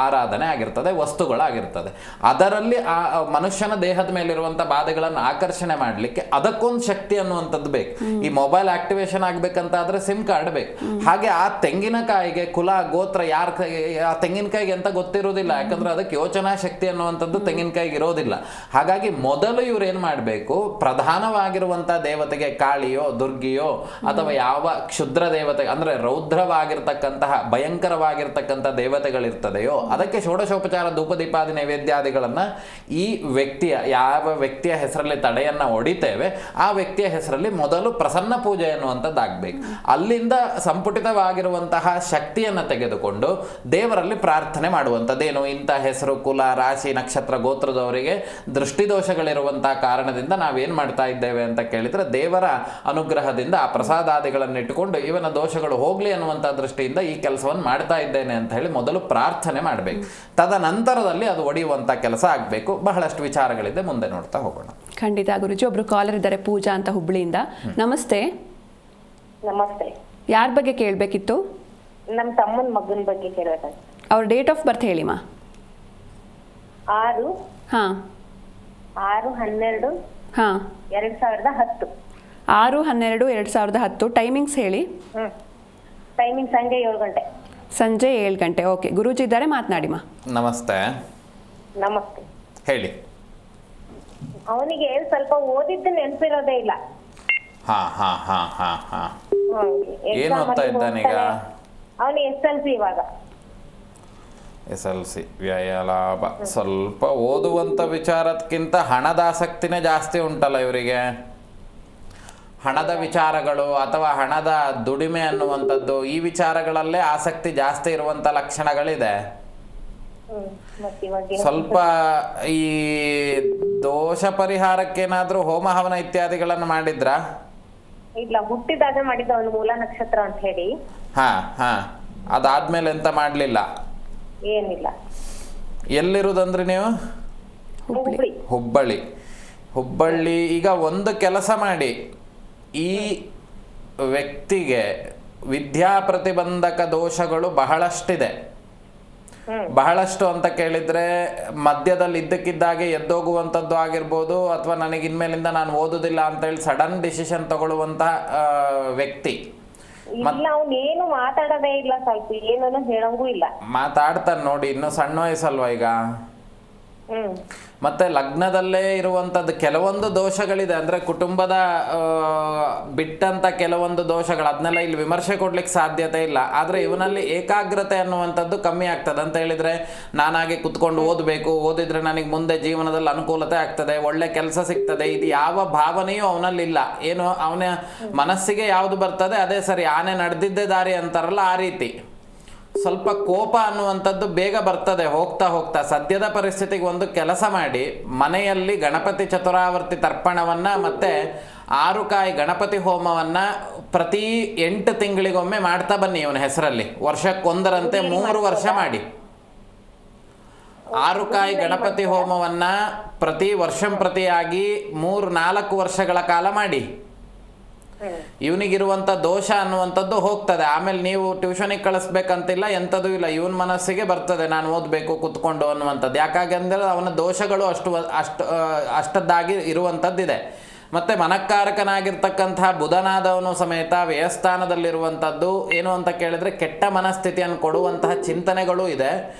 ಆರಾಧನೆ ಆಗಿರ್ತದೆ, ವಸ್ತುಗಳಾಗಿರ್ತದೆ. ಅದರಲ್ಲಿ ಆ ಮನುಷ್ಯನ ದೇಹದ ಮೇಲಿರುವಂಥ ಬಾಧೆಗಳನ್ನು ಆಕರ್ಷಣೆ ಮಾಡಲಿಕ್ಕೆ ಅದಕ್ಕೊಂದು ಶಕ್ತಿ ಅನ್ನುವಂಥದ್ದು ಬೇಕು. ಈ ಮೊಬೈಲ್ ಆಕ್ಟಿವೇಶನ್ ಆಗಬೇಕಂತ ಆದರೆ ಸಿಮ್ ಕಾರ್ಡ್ ಬೇಕು. ಹಾಗೆ ಆ ತೆಂಗಿನಕಾಯಿಗೆ ಕುಲ ಗೋತ್ರ ಆ ತೆಂಗಿನಕಾಯಿಗೆ ಅಂತ ಗೊತ್ತಿರೋದಿಲ್ಲ, ಯಾಕಂದ್ರೆ ಅದಕ್ಕೆ ಯೋಚನಾ ಶಕ್ತಿ ಅನ್ನುವಂಥದ್ದು ತೆಂಗಿನಕಾಯಿಗೆ ಇರೋದಿಲ್ಲ. ಹಾಗಾಗಿ ಮೊದಲು ಇವ್ರು ಏನು ಮಾಡಬೇಕು, ಪ್ರಧಾನವಾಗಿರುವಂಥ ದೇವತೆಗೆ ಕಾಳಿಯೋ ದುರ್ಗಿಯೋ ಅಥವಾ ಯಾವ ಕ್ಷುದ್ರ ದೇವತೆ ಅಂದರೆ ರೌದ್ರವಾಗಿರ್ತಕ್ಕಂತಹ ಭಯಂಕರವಾಗಿರ್ತಕ್ಕಂಥ ದೇವತೆಗಳಿರ್ತದೆಯೋ ಅದಕ್ಕೆ ಷೋಡಶೋಪಚಾರ ಧೂಪದೀಪಾದಿ ನೈವೇದ್ಯಾದಿಗಳನ್ನು ಈ ಯಾವ ವ್ಯಕ್ತಿಯ ಹೆಸರಲ್ಲಿ ತಡೆಯನ್ನು ಹೊಡಿತೇವೆ ಆ ವ್ಯಕ್ತಿಯ ಹೆಸರಲ್ಲಿ ಮೊದಲು ಪ್ರಸನ್ನ ಪೂಜೆ ಅನ್ನುವಂಥದ್ದಾಗಬೇಕು. ಅಲ್ಲಿಂದ ಸಂಪುಟಿತವಾಗಿರುವಂತಹ ಶಕ್ತಿಯನ್ನು ತೆಗೆದುಕೊಂಡು ದೇವರಲ್ಲಿ ಪ್ರಾರ್ಥನೆ ಮಾಡುವಂಥದ್ದೇನು, ಇಂಥ ಹೆಸರು ಕುಲ ರಾಶಿ ನಕ್ಷತ್ರ ಗೋತ್ರದವರಿಗೆ ದೃಷ್ಟಿದೋಷಗಳಿರುವಂತಹ ಕಾರಣದಿಂದ ನಾವೇನು ಮಾಡ್ತಾ ಇದ್ದೇವೆ ಅಂತ ಕೇಳಿದರೆ, ದೇವರ ಅನುಗ್ರಹದಿಂದ ಆ ಪ್ರಸಾದಾದಿಗಳನ್ನು ಇಟ್ಟುಕೊಂಡು ಇವನ ದೋಷಗಳು ಹೋಗಲಿ ಅನ್ನುವಂಥ ದೃಷ್ಟಿಯಿಂದ ಈ ಕೆಲಸವನ್ನು ಮಾಡ್ತಾ ಇದ್ದೇನೆ ಅಂತ ಹೇಳಿ ಮೊದಲು ಪ್ರಾರ್ಥನೆ ಮಾಡಬೇಕು. ತದನಂತರದಲ್ಲಿ ಅದು ಒಡೆಯುವಂಥ ಕೆಲಸ ಆಗಬೇಕು. ಬಹಳಷ್ಟು ವಿಚಾರಗಳಿದೆ, ಮುಂದೆ ನೋಡ್ತಾ ಹೋಗೋಣ. ಖಂಡಿತ ಗುರುಜಿ. ಒಬ್ರು ಕಾಲರ್ ಇದ್ದಾರೆ, ಪೂಜಾ ಅಂತ, ಹುಬ್ಳಿಯಿಂದ. ನಮಸ್ತೆ. ನಮಸ್ತೆ. ಯಾರ ಬಗ್ಗೆ ಕೇಳಬೇಕಿತ್ತು? ನಮ್ಮ ತಮ್ಮನ ಮಗನ ಬಗ್ಗೆ ಕೇಳಬೇಕು. ಅವ್ರ ಡೇಟ್ ಆಫ್ ಬರ್ತ್ ಹೇಳಿಮಾ. 6 ಹಾಂ 6/12 ಹಾಂ 2010. 6/12/2010. ಟೈಮಿಂಗ್ಸ್ ಹೇಳಿ. ಟೈಮಿಂಗ್ ಸಂಜೆ 7 ಗಂಟೆ. ಸಂಜೆ 7 ಗಂಟೆ. ಓಕೆ, ಗುರೂಜಿ ಇದ್ದಾರೆ, ಮಾತನಾಡಿಮಾ. ನಮಸ್ತೆ. ನಮಸ್ತೆ. ಹೇಳಿ. ಅವನಿಗೆ ಸ್ವಲ್ಪ ಓದಿದ್ದು ನೆನಪಿರೋದೇ ಇಲ್ಲ. ಏನು ಓದ್ತಾ ಇದ್ದಾನೀಗ? ಅವನು SLC ಇವಾಗ. SLC ವ್ಯಯ ಲಾಭ. ಸ್ವಲ್ಪ ಓದುವಂಥ ವಿಚಾರಕ್ಕಿಂತ ಹಣದ ಆಸಕ್ತಿನೇ ಜಾಸ್ತಿ ಉಂಟಲ್ಲ ಇವರಿಗೆ. ಹಣದ ವಿಚಾರಗಳು ಅಥವಾ ಹಣದ ದುಡಿಮೆ ಅನ್ನುವಂಥದ್ದು ಈ ವಿಚಾರಗಳಲ್ಲೇ ಆಸಕ್ತಿ ಜಾಸ್ತಿ ಇರುವಂಥ ಲಕ್ಷಣಗಳಿದೆ. ಮತ್ತೆ ಇವಾಗ ಸ್ವಲ್ಪ ಈ ದೋಷ ಪರಿಹಾರಕ್ಕೇನಾದ್ರೂ ಹೋಮ ಹವನ ಇತ್ಯಾದಿಗಳನ್ನು ಮಾಡಿದ್ರಾ? ಇಲ್ಲ, ಹುಟ್ಟಿದಾಗ ಮಾಡಿದ ಒಂದು ಮೂಲ ನಕ್ಷತ್ರ ಅಂತ ಹೇಳಿ. ಹಾ ಅದಾದ್ಮೇಲೆ ಎಂತ ಮಾಡ್ಲಿಲ್ಲ? ಏನಿಲ್ಲ. ಎಲ್ಲಿರುದಂದ್ರಿ ನೀವು? ಹುಬ್ಬಳ್ಳಿ. ಹುಬ್ಬಳ್ಳಿ. ಈಗ ಒಂದು ಕೆಲಸ ಮಾಡಿ, ಈ ವ್ಯಕ್ತಿಗೆ ವಿದ್ಯಾ ಪ್ರತಿಬಂಧಕ ದೋಷಗಳು ಬಹಳಷ್ಟಿದೆ. ಬಹಳಷ್ಟು ಅಂತ ಕೇಳಿದ್ರೆ ಮಧ್ಯದಲ್ಲಿ ಇದ್ದಕ್ಕಿದ್ದಾಗೆ ಎದ್ದೋಗುವಂಥದ್ದು ಆಗಿರ್ಬೋದು, ಅಥವಾ ನನಗೆ ಇನ್ಮೇಲಿಂದ ನಾನು ಓದುದಿಲ್ಲ ಅಂತೇಳಿ ಸಡನ್ ಡಿಸಿಷನ್ ತಗೊಳ್ಳುವಂತಹ ವ್ಯಕ್ತಿ. ಇಲ್ಲ, ಅವ್ನು ಏನು ಮಾತಾಡೋದೇ ಇಲ್ಲ, ಸ್ವಲ್ಪ ಏನನ್ನು ಹೇಳಂಗೂ ಇಲ್ಲ. ಮಾತಾಡ್ತಾನೆ ನೋಡಿ, ಇನ್ನು ಸಣ್ಣ ವಯಸ್ಸಲ್ವಾ ಈಗ. ಮತ್ತೆ ಲಗ್ನದಲ್ಲೇ ಇರುವಂಥದ್ದು ಕೆಲವೊಂದು ದೋಷಗಳಿದೆ, ಅಂದ್ರೆ ಕುಟುಂಬದ ಬಿಟ್ಟಂತ ಕೆಲವೊಂದು ದೋಷಗಳು, ಅದನ್ನೆಲ್ಲ ಇಲ್ಲಿ ವಿಮರ್ಶೆ ಕೊಡ್ಲಿಕ್ಕೆ ಸಾಧ್ಯತೆ ಇಲ್ಲ. ಆದ್ರೆ ಇವನಲ್ಲಿ ಏಕಾಗ್ರತೆ ಅನ್ನುವಂಥದ್ದು ಕಮ್ಮಿ ಆಗ್ತದೆ. ಅಂತ ಹೇಳಿದ್ರೆ ನಾನಾಗೆ ಕುತ್ಕೊಂಡು ಓದಬೇಕು, ಓದಿದ್ರೆ ನನಗೆ ಮುಂದೆ ಜೀವನದಲ್ಲಿ ಅನುಕೂಲತೆ ಆಗ್ತದೆ, ಒಳ್ಳೆ ಕೆಲಸ ಸಿಗ್ತದೆ, ಇದು ಯಾವ ಭಾವನೆಯೂ ಅವನಲ್ಲಿ ಇಲ್ಲ. ಏನು ಅವನ ಮನಸ್ಸಿಗೆ ಯಾವುದು ಬರ್ತದೆ ಅದೇ ಸರಿ, ಆನೆ ನಡೆದಿದ್ದೇ ದಾರಿ ಅಂತಾರಲ್ಲ ಆ ರೀತಿ. ಸ್ವಲ್ಪ ಕೋಪ ಅನ್ನುವಂಥದ್ದು ಬೇಗ ಬರ್ತದೆ ಹೋಗ್ತಾ ಹೋಗ್ತಾ. ಸದ್ಯದ ಪರಿಸ್ಥಿತಿಗೆ ಒಂದು ಕೆಲಸ ಮಾಡಿ, ಮನೆಯಲ್ಲಿ ಗಣಪತಿ ಚತುರಾವರ್ತಿ ತರ್ಪಣವನ್ನ ಮತ್ತೆ 6 ಕಾಯಿ ಗಣಪತಿ ಹೋಮವನ್ನ ಪ್ರತಿ 8 ತಿಂಗಳಿಗೊಮ್ಮೆ ಮಾಡ್ತಾ ಬನ್ನಿ ಇವನ ಹೆಸರಲ್ಲಿ. ವರ್ಷಕ್ಕೊಂದರಂತೆ 3 ವರ್ಷ ಮಾಡಿ. 6 ಕಾಯಿ ಗಣಪತಿ ಹೋಮವನ್ನ ಪ್ರತಿ ವರ್ಷಂಪ್ರತಿಯಾಗಿ 3-4 ವರ್ಷಗಳ ಕಾಲ ಮಾಡಿ. ಇವನಿಗಿರುವಂಥ ದೋಷ ಅನ್ನುವಂಥದ್ದು ಹೋಗ್ತದೆ. ಆಮೇಲೆ ನೀವು ಟ್ಯೂಷನಿಗೆ ಕಳಿಸ್ಬೇಕಂತಿಲ್ಲ, ಎಂಥದೂ ಇಲ್ಲ, ಇವನ ಮನಸ್ಸಿಗೆ ಬರ್ತದೆ ನಾನು ಓದಬೇಕು ಕುತ್ಕೊಂಡು ಅನ್ನುವಂಥದ್ದು. ಯಾಕಾಗಂದ್ರೆ ಅವನ ದೋಷಗಳು ಅಷ್ಟದ್ದಾಗಿ ಇರುವಂಥದ್ದಿದೆ. ಮತ್ತು ಮನಕ್ಕಾರಕನಾಗಿರ್ತಕ್ಕಂತಹ ಬುಧನಾದವನು ಸಮೇತ ವ್ಯಯಸ್ಥಾನದಲ್ಲಿರುವಂಥದ್ದು. ಏನು ಅಂತ ಕೇಳಿದ್ರೆ ಕೆಟ್ಟ ಮನಸ್ಥಿತಿಯನ್ನು ಕೊಡುವಂತಹ ಚಿಂತನೆಗಳು ಇದೆ.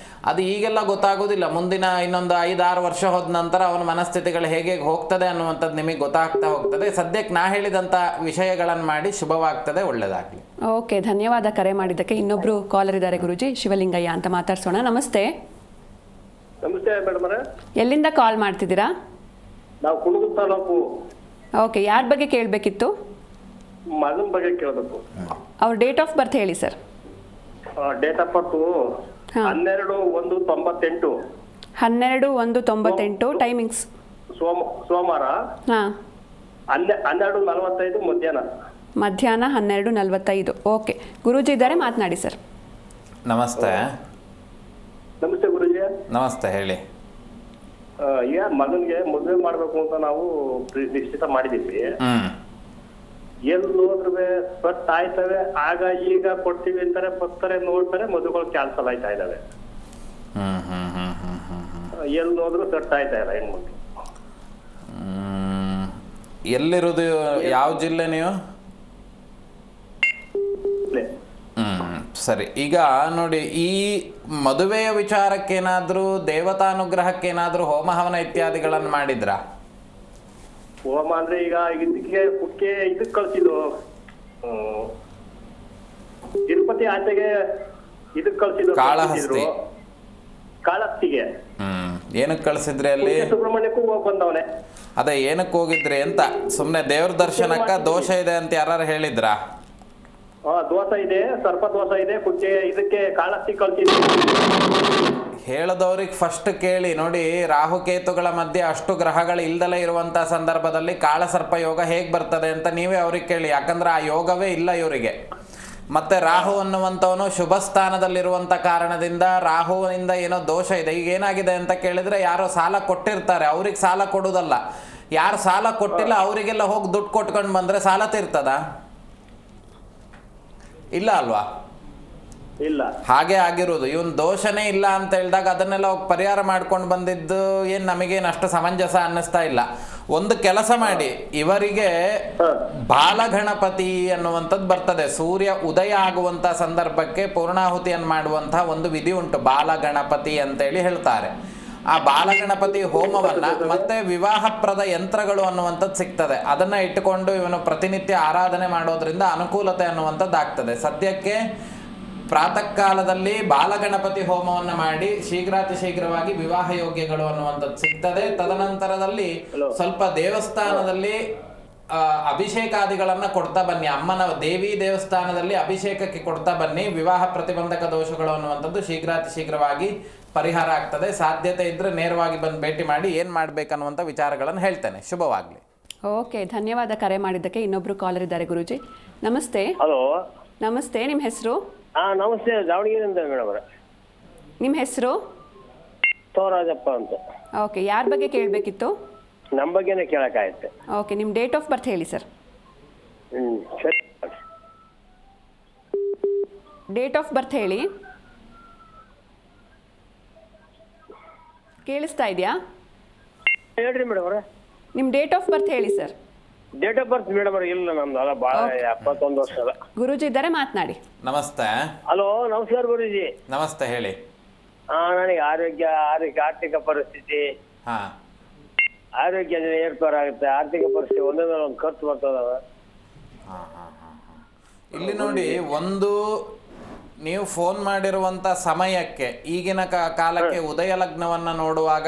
ಅದು ಈಗೆಲ್ಲ ಗೊತ್ತಾಗೋದಿಲ್ಲ, ಮುಂದಿನ ಇನ್ನೊಂದು 5-6 ವರ್ಷ ಹೋದ ನಂತರ ಅವನ ಮನಸ್ಥಿತಿಗಳು ಹೇಗೆ ಹೋಗ್ತದೆ ಅನ್ನುವಂಥದ್ದು ನಿಮಗೆ ಗೊತ್ತಾಗ್ತಾ ಹೋಗ್ತದೆ. ಸದ್ಯಕ್ಕೆ ನಾ ಹೇಳಿದಂಥ ವಿಷಯಗಳನ್ನು ಮಾಡಿ, ಶುಭವಾಗ್ತದೆ, ಒಳ್ಳೆಯದಾಗಲಿ. ಓಕೆ, ಧನ್ಯವಾದ ಕರೆ ಮಾಡಿದ್ದಕ್ಕೆ. ಇನ್ನೊಬ್ರು ಕಾಲರ್ ಇದ್ದಾರೆ ಗುರುಜಿ, ಶಿವಲಿಂಗಯ್ಯ ಅಂತ ಮಾತಾಡ್ಸೋಣ. ನಮಸ್ತೆ. ನಮಸ್ತೆ ಮೇಡಮ್. ಎಲ್ಲಿಂದ ಕಾಲ್ ಮಾಡ್ತಿದ್ದೀರಾ? ನಾವು ಕುಣಗುಲ್ ತಾಲೂಕು. ಓಕೆ, ಯಾರ ಬಗ್ಗೆ ಕೇಳಬೇಕಿತ್ತು? ಮಗನ ಬಗ್ಗೆ ಕೇಳಬೇಕು. ಅವ್ರ ಡೇಟ್ ಆಫ್ ಬರ್ತ್ ಹೇಳಿ sir. Date of birth 12/1/98. 12/1/98. Timings ಸೋಮವಾರ. ಹಾಂ, 12:45 ಮಧ್ಯಾಹ್ನ 12:45. ಓಕೆ, ಗುರೂಜಿ ಇದ್ದಾರೆ, ಮಾತನಾಡಿ ಸರ್. ನಮಸ್ತೆ. ನಮಸ್ತೆ ಗುರುಜಿ. ನಮಸ್ತೆ, ಹೇಳಿ. ಈಗ ಮಗನಿಗೆ ಮದುವೆ ಮಾಡ್ಬೇಕು ಅಂತ ನಾವು ನಿಶ್ಚಿತ ಮಾಡಿದೀವಿ. ಎಲ್ಲಿ ಹೋದ್ರೂ ಸ್ಪಟ್ ಆಯ್ತವೆ, ಆಗ ಈಗ ಕೊಡ್ತೀವಿ ಅಂತಾರೆ, ಬರ್ತಾರೆ, ನೋಡ್ತಾರೆ, ಮದುವೆಗಳು ಕ್ಯಾನ್ಸಲ್ ಆಯ್ತಾ ಇದಾವೆ. ಎಲ್ಲಿ ಹೋದ್ರು ಸೆಟ್ ಆಯ್ತಾ ಇಲ್ಲ ಹೆಣ್ಮಕ್ಳು. ಎಲ್ಲಿರೋದು, ಯಾವ ಜಿಲ್ಲೆ ನೀವು? ಸರಿ, ಈಗ ನೋಡಿ, ಈ ಮದುವೆಯ ವಿಚಾರಕ್ಕೇನಾದ್ರೂ ದೇವತಾನುಗ್ರಹಕ್ಕೇನಾದ್ರೂ ಹೋಮ ಹವನ ಇತ್ಯಾದಿಗಳನ್ನು ಮಾಡಿದ್ರಾ? ಹೋಮ ಅಂದ್ರೆ ಈಗ ಇದಕ್ಕೆ ಕಳ್ಸಿದ್ದು ತಿರುಪತಿ ಆಚೆಗೆ ಇದಕ್ಕೆ ಕಳ್ಸಿದ್ರು, ಕಾಳಹಸ್ತಿಗೆ. ಏನಕ್ಕೆ ಕಳ್ಸಿದ್ರಿ ಅಲ್ಲಿ? ಸುಬ್ರಹ್ಮಣ್ಯಕ್ಕೂ ಹೋಗಿ ಬಂದವನೆ. ಅದೇ ಏನಕ್ಕೆ ಹೋಗಿದ್ರಿ ಅಂತ? ಸುಮ್ನೆ ದೇವ್ರ ದರ್ಶನಕ್ಕ? ದೋಷ ಇದೆ ಅಂತ ಯಾರು ಹೇಳಿದ್ರಾ? ದೋಷ ಇದೆ, ಸರ್ಪ ದೋಷ ಇದೆ, ಇದಕ್ಕೆ ಕಾಳಹಸ್ತಿ ಕಳ್ಸಿದ್ವಿ. ಹೇಳದವ್ರಿಗೆ ಫಸ್ಟ್ ಕೇಳಿ ನೋಡಿ. ರಾಹುಕೇತುಗಳ ಮಧ್ಯೆ ಅಷ್ಟು ಗ್ರಹಗಳು ಇಲ್ದಲೇ ಇರುವಂತ ಸಂದರ್ಭದಲ್ಲಿ ಕಾಳಸರ್ಪ ಯೋಗ ಹೇಗ್ ಬರ್ತದೆ ಅಂತ ನೀವೇ ಅವ್ರಿಗೆ ಕೇಳಿ. ಯಾಕಂದ್ರೆ ಆ ಯೋಗವೇ ಇಲ್ಲ ಇವರಿಗೆ. ಮತ್ತೆ ರಾಹು ಅನ್ನುವಂಥವನು ಶುಭ ಸ್ಥಾನದಲ್ಲಿರುವಂಥ ಕಾರಣದಿಂದ ರಾಹುವಿನಿಂದ ಏನೋ ದೋಷ ಇದೆ. ಈಗ ಏನಾಗಿದೆ ಅಂತ ಕೇಳಿದ್ರೆ, ಯಾರೋ ಸಾಲ ಕೊಟ್ಟಿರ್ತಾರೆ, ಅವ್ರಿಗೆ ಸಾಲ ಕೊಡುವುದಲ್ಲ, ಯಾರು ಸಾಲ ಕೊಟ್ಟಿಲ್ಲ ಅವರಿಗೆಲ್ಲ ಹೋಗಿ ದುಡ್ಡು ಕೊಟ್ಕೊಂಡು ಬಂದ್ರೆ ಸಾಲ ತೀರ್ತದ? ಇಲ್ಲ ಅಲ್ವಾ? ಇಲ್ಲ. ಹಾಗೆ ಆಗಿರೋದು. ಇವನ್ ದೋಷನೇ ಇಲ್ಲ ಅಂತ ಹೇಳಿದಾಗ ಅದನ್ನೆಲ್ಲ ಹೋಗಿ ಪರಿಹಾರ ಮಾಡ್ಕೊಂಡು ಬಂದಿದ್ದು ಏನು ನಮಗೇನು ಅಷ್ಟು ಸಮಂಜಸ ಅನ್ನಿಸ್ತಾ ಇಲ್ಲ. ಒಂದು ಕೆಲಸ ಮಾಡಿ, ಇವರಿಗೆ ಬಾಲಗಣಪತಿ ಅನ್ನುವಂಥದ್ದು ಬರ್ತದೆ. ಸೂರ್ಯ ಉದಯ ಆಗುವಂಥ ಸಂದರ್ಭಕ್ಕೆ ಪೂರ್ಣಾಹುತಿಯನ್ನು ಮಾಡುವಂತಹ ಒಂದು ವಿಧಿ ಉಂಟು, ಬಾಲಗಣಪತಿ ಅಂತೇಳಿ ಹೇಳ್ತಾರೆ. ಆ ಬಾಲಗಣಪತಿ ಹೋಮವನ್ನ ಮತ್ತೆ ವಿವಾಹಪ್ರದ ಯಂತ್ರಗಳು ಅನ್ನುವಂಥದ್ದು ಸಿಗ್ತದೆ. ಅದನ್ನ ಇಟ್ಟುಕೊಂಡು ಇವನು ಪ್ರತಿನಿತ್ಯ ಆರಾಧನೆ ಮಾಡೋದ್ರಿಂದ ಅನುಕೂಲತೆ ಅನ್ನುವಂಥದ್ದು ಆಗ್ತದೆ. ಸದ್ಯಕ್ಕೆ ಪ್ರಾತಃ ಕಾಲದಲ್ಲಿ ಬಾಲಗಣಪತಿ ಹೋಮವನ್ನು ಮಾಡಿ ಶೀಘ್ರಾತಿ ಶೀಘ್ರವಾಗಿ ವಿವಾಹ ಯೋಗ್ಯಗಳು ಅನ್ನುವಂಥದ್ದು ಸಿಗ್ತದೆ. ತದನಂತರದಲ್ಲಿ ಸ್ವಲ್ಪ ದೇವಸ್ಥಾನದಲ್ಲಿ ಅಭಿಷೇಕಾದಿಗಳನ್ನ ಕೊಡ್ತಾ ಬನ್ನಿ. ಅಮ್ಮನ ದೇವಿ ದೇವಸ್ಥಾನದಲ್ಲಿ ಅಭಿಷೇಕಕ್ಕೆ ಕೊಡ್ತಾ ಬನ್ನಿ. ವಿವಾಹ ಪ್ರತಿಬಂಧಕ ದೋಷಗಳು ಅನ್ನುವಂಥದ್ದು ಶೀಘ್ರಾತಿ ಶೀಘ್ರವಾಗಿ ಪರಿಹಾರ ಆಗ್ತದೆ. ಸಾಧ್ಯತೆ ಇದ್ದರೆ ನೇರವಾಗಿ ಬಂದು ಭೇಟಿ ಮಾಡಿ ಏನು ಮಾಡಬೇಕನ್ನುವಂಥ ವಿಚಾರಗಳನ್ನು ಹೇಳ್ತೇನೆ. ಶುಭವಾಗಲಿ. ಓಕೆ, ಧನ್ಯವಾದ ಕರೆ ಮಾಡಿದ್ದಕ್ಕೆ. ಇನ್ನೊಬ್ರು ಕಾಲರ್ ಇದ್ದಾರೆ ಗುರೂಜಿ. ನಮಸ್ತೆ. ಹಲೋ, ನಮಸ್ತೆ, ನಿಮ್ಮ ಹೆಸರು? ನಮಸ್ತೆ, ದಾವಣಗೆರೆಯಿಂದ ಮೇಡಮ್ ಅವರೇ. ನಿಮ್ಮ ಹೆಸರು? ತೋರಾಜಪ್ಪ ಅಂತ. ಓಕೆ, ಯಾರ ಬಗ್ಗೆ ಕೇಳಬೇಕಿತ್ತು? ನಮ್ಮ ಬಗ್ಗೆನೇ ಕೇಳೋಕ್ಕಾಗತ್ತೆ. ಓಕೆ, ನಿಮ್ಮ ಡೇಟ್ ಆಫ್ ಬರ್ತ್ ಹೇಳಿ ಸರ್. ಸರಿ, ಡೇಟ್ ಆಫ್ ಬರ್ತ್ ಹೇಳಿ. ಕೇಳಿಸ್ತಾ ಇದೆಯಾ? ಹೇಳ್ರಿ ಮೇಡಮ್ ಅವರೇ. ನಿಮ್ಮ ಡೇಟ್ ಆಫ್ ಬರ್ತ್ ಹೇಳಿ sir. Date of birth madam ಅವ್ರೆ ಇಲ್ಲ ನಮ್ದು, ಅಲ್ಲ ಭಾಳ 71 ವರ್ಷ ಅದ. ಗುರೂಜಿ ಇದ್ದಾರೆ, ಮಾತನಾಡಿ. ನಮಸ್ತೆ. ಹಲೋ, ನಮಸ್ಕಾರ ಗುರೂಜಿ. ನಮಸ್ತೆ, ಹೇಳಿ. ನನಗೆ ಆರ್ಥಿಕ ಪರಿಸ್ಥಿತಿ, ಹಾಂ, ಆರೋಗ್ಯ ಏರ್ಪಾರಾಗುತ್ತೆ. ಆರ್ಥಿಕ ಪರಿಸ್ಥಿತಿ ಒಂದೇ ಒಂದು ಖರ್ಚು ಬರ್ತದವ. ಇಲ್ಲಿ ನೋಡಿ, ಒಂದು ನೀವು ಫೋನ್ ಮಾಡಿರುವಂಥ ಸಮಯಕ್ಕೆ, ಈಗಿನ ಕಾಲಕ್ಕೆ ಉದಯ ಲಗ್ನವನ್ನು ನೋಡುವಾಗ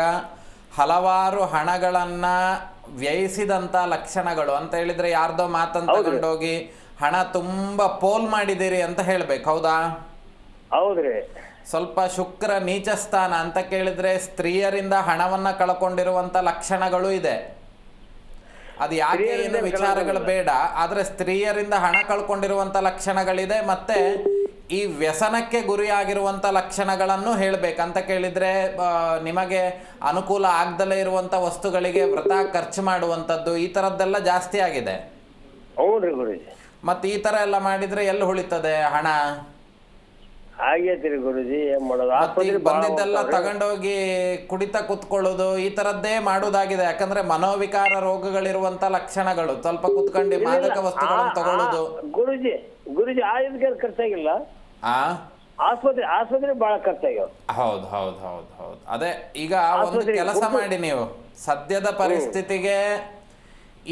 ಹಲವಾರು ಹಣಗಳನ್ನು ವ್ಯಯಿಸಿದಂಥ ಲಕ್ಷಣಗಳು ಅಂತ ಹೇಳಿದರೆ ಯಾರ್ದೋ ಮಾತನ್ನು ತಗೊಂಡೋಗಿ ಹಣ ತುಂಬ ಪೋಲ್ ಮಾಡಿದ್ದೀರಿ ಅಂತ ಹೇಳಬೇಕು. ಹೌದಾ? ಹೌದ್ರಿ. ಸ್ವಲ್ಪ ಶುಕ್ರ ನೀಚ ಸ್ಥಾನ ಅಂತ ಕೇಳಿದರೆ ಸ್ತ್ರೀಯರಿಂದ ಹಣವನ್ನು ಕಳ್ಕೊಂಡಿರುವಂಥ ಲಕ್ಷಣಗಳು ಇದೆ. ಅದು ಯಾಕೆ ಏನು ವಿಚಾರಗಳು ಬೇಡ, ಆದರೆ ಸ್ತ್ರೀಯರಿಂದ ಹಣ ಕಳ್ಕೊಂಡಿರುವಂಥ ಲಕ್ಷಣಗಳಿದೆ. ಮತ್ತೆ ಈ ವ್ಯಸನಕ್ಕೆ ಗುರಿಯಾಗಿರುವಂಥ ಲಕ್ಷಣಗಳನ್ನು ಹೇಳಬೇಕಂತ ಕೇಳಿದರೆ ನಿಮಗೆ ಅನುಕೂಲ ಆಗದಲ್ಲೇ ಇರುವಂಥ ವಸ್ತುಗಳಿಗೆ ವ್ರತ ಖರ್ಚು ಮಾಡುವಂಥದ್ದು, ಈ ಥರದ್ದೆಲ್ಲ ಜಾಸ್ತಿ ಆಗಿದೆ. ಹೌದ್ರಿ ಗುರುಜಿ. ಮತ್ತು ಈ ಥರ ಎಲ್ಲ ಮಾಡಿದರೆ ಎಲ್ಲಿ ಉಳಿತದೆ ಹಣ? ಆಗೈತಿರಿ ಗುರುಜಿ, ಏನ್ ಮಾಡೋದು? ಬಂದಿದ್ದೆಲ್ಲ ತಗೊಂಡೋಗಿ ಕುಡಿತ ಕುತ್ಕೊಳ್ಳೋದು, ಈ ತರದ್ದೇ ಮಾಡೋದಾಗಿದೆ. ಯಾಕಂದ್ರೆ ಮನೋವಿಕಾರ ರೋಗಗಳಿರುವಂತ ಲಕ್ಷಣಗಳು. ಸ್ವಲ್ಪ ಕುತ್ಕೊಂಡು ಮಾದಕ ವಸ್ತುಗಳನ್ನು ತಗೊಳ್ಳೋದು. ಗುರುಜಿ ಇದಕ್ಕೆ ಖರ್ಚಾಗಿಲ್ಲ. ಆಸ್ಪತ್ರೆ ಬಹಳ ಖರ್ಚಾಗ್ಯಾವ. ಹೌದು ಹೌದು ಹೌದು ಹೌದು. ಅದೇ ಈಗ ಒಂದು ಕೆಲಸ ಮಾಡಿ, ನೀವು ಸದ್ಯದ ಪರಿಸ್ಥಿತಿಗೆ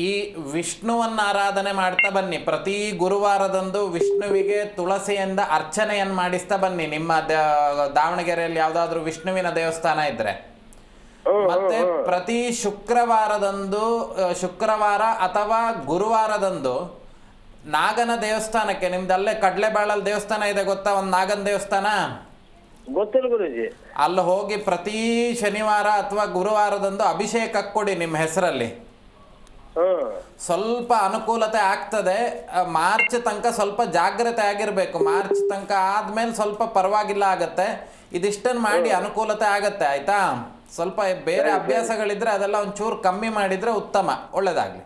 ಈ ವಿಷ್ಣುವನ್ನ ಆರಾಧನೆ ಮಾಡ್ತಾ ಬನ್ನಿ. ಪ್ರತಿ ಗುರುವಾರದಂದು ವಿಷ್ಣುವಿಗೆ ತುಳಸಿಯಿಂದ ಅರ್ಚನೆಯನ್ನು ಮಾಡಿಸ್ತಾ ಬನ್ನಿ. ನಿಮ್ಮ ದಾವಣಗೆರೆಯಲ್ಲಿ ಯಾವ್ದಾದ್ರು ವಿಷ್ಣುವಿನ ದೇವಸ್ಥಾನ ಇದ್ರೆ, ಮತ್ತೆ ಪ್ರತಿ ಶುಕ್ರವಾರ ಅಥವಾ ಗುರುವಾರದಂದು ನಾಗನ ದೇವಸ್ಥಾನಕ್ಕೆ, ನಿಮ್ದಲ್ಲೇ ಕಡ್ಲೆಬಾಳಲ್ ದೇವಸ್ಥಾನ ಇದೆ ಗೊತ್ತಾ, ಒಂದು ನಾಗನ ದೇವಸ್ಥಾನ? ಗೊತ್ತಿಲ್ಲ ಗುರುಜಿ. ಅಲ್ಲಿ ಹೋಗಿ ಪ್ರತಿ ಶನಿವಾರ ಅಥವಾ ಗುರುವಾರದಂದು ಅಭಿಷೇಕ ಕೊಡಿ ನಿಮ್ಮ ಹೆಸರಲ್ಲಿ. ಸ್ವಲ್ಪ ಅನುಕೂಲತೆ ಆಗ್ತದೆ. ಮಾರ್ಚ್ ತನಕ ಸ್ವಲ್ಪ ಜಾಗ್ರತೆ ಆಗಿರ್ಬೇಕು. ಮಾರ್ಚ್ ತನಕ ಆದ್ಮೇಲೆ ಸ್ವಲ್ಪ ಪರವಾಗಿಲ್ಲ ಆಗತ್ತೆ. ಇದಿಷ್ಟನ್ನು ಮಾಡಿ ಅನುಕೂಲತೆ ಆಗತ್ತೆ, ಆಯ್ತಾ? ಸ್ವಲ್ಪ ಬೇರೆ ಅಭ್ಯಾಸಗಳಿದ್ರೆ ಅದೆಲ್ಲ ಒಂಚೂರು ಕಮ್ಮಿ ಮಾಡಿದ್ರೆ ಉತ್ತಮ. ಒಳ್ಳೇದಾಗ್ಲಿ.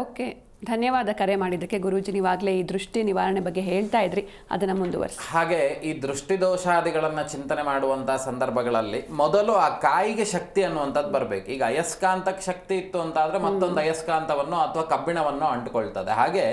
ಓಕೆ, ಧನ್ಯವಾದ ಕರೆ ಮಾಡಿದ್ದಕ್ಕೆ. ಗುರೂಜಿ, ನೀವಾಗಲೇ ಈ ದೃಷ್ಟಿ ನಿವಾರಣೆ ಬಗ್ಗೆ ಹೇಳ್ತಾ ಇದ್ರಿ, ಅದನ್ನು ಮುಂದುವರಿಸಿ. ಹಾಗೆ ಈ ದೃಷ್ಟಿ ದೋಷಾದಿಗಳನ್ನು ಚಿಂತನೆ ಮಾಡುವಂಥ ಸಂದರ್ಭಗಳಲ್ಲಿ ಮೊದಲು ಆ ಕಾಯಿಗೆ ಶಕ್ತಿ ಅನ್ನುವಂಥದ್ದು ಬರಬೇಕು. ಈಗ ಅಯಸ್ಕಾಂತಕ್ಕೆ ಶಕ್ತಿ ಇತ್ತು ಅಂತ ಆದರೆ ಮತ್ತೊಂದು ಅಯಸ್ಕಾಂತವನ್ನು ಅಥವಾ ಕಬ್ಬಿಣವನ್ನು ಅಂಟುಕೊಳ್ತದೆ. ಹಾಗೆ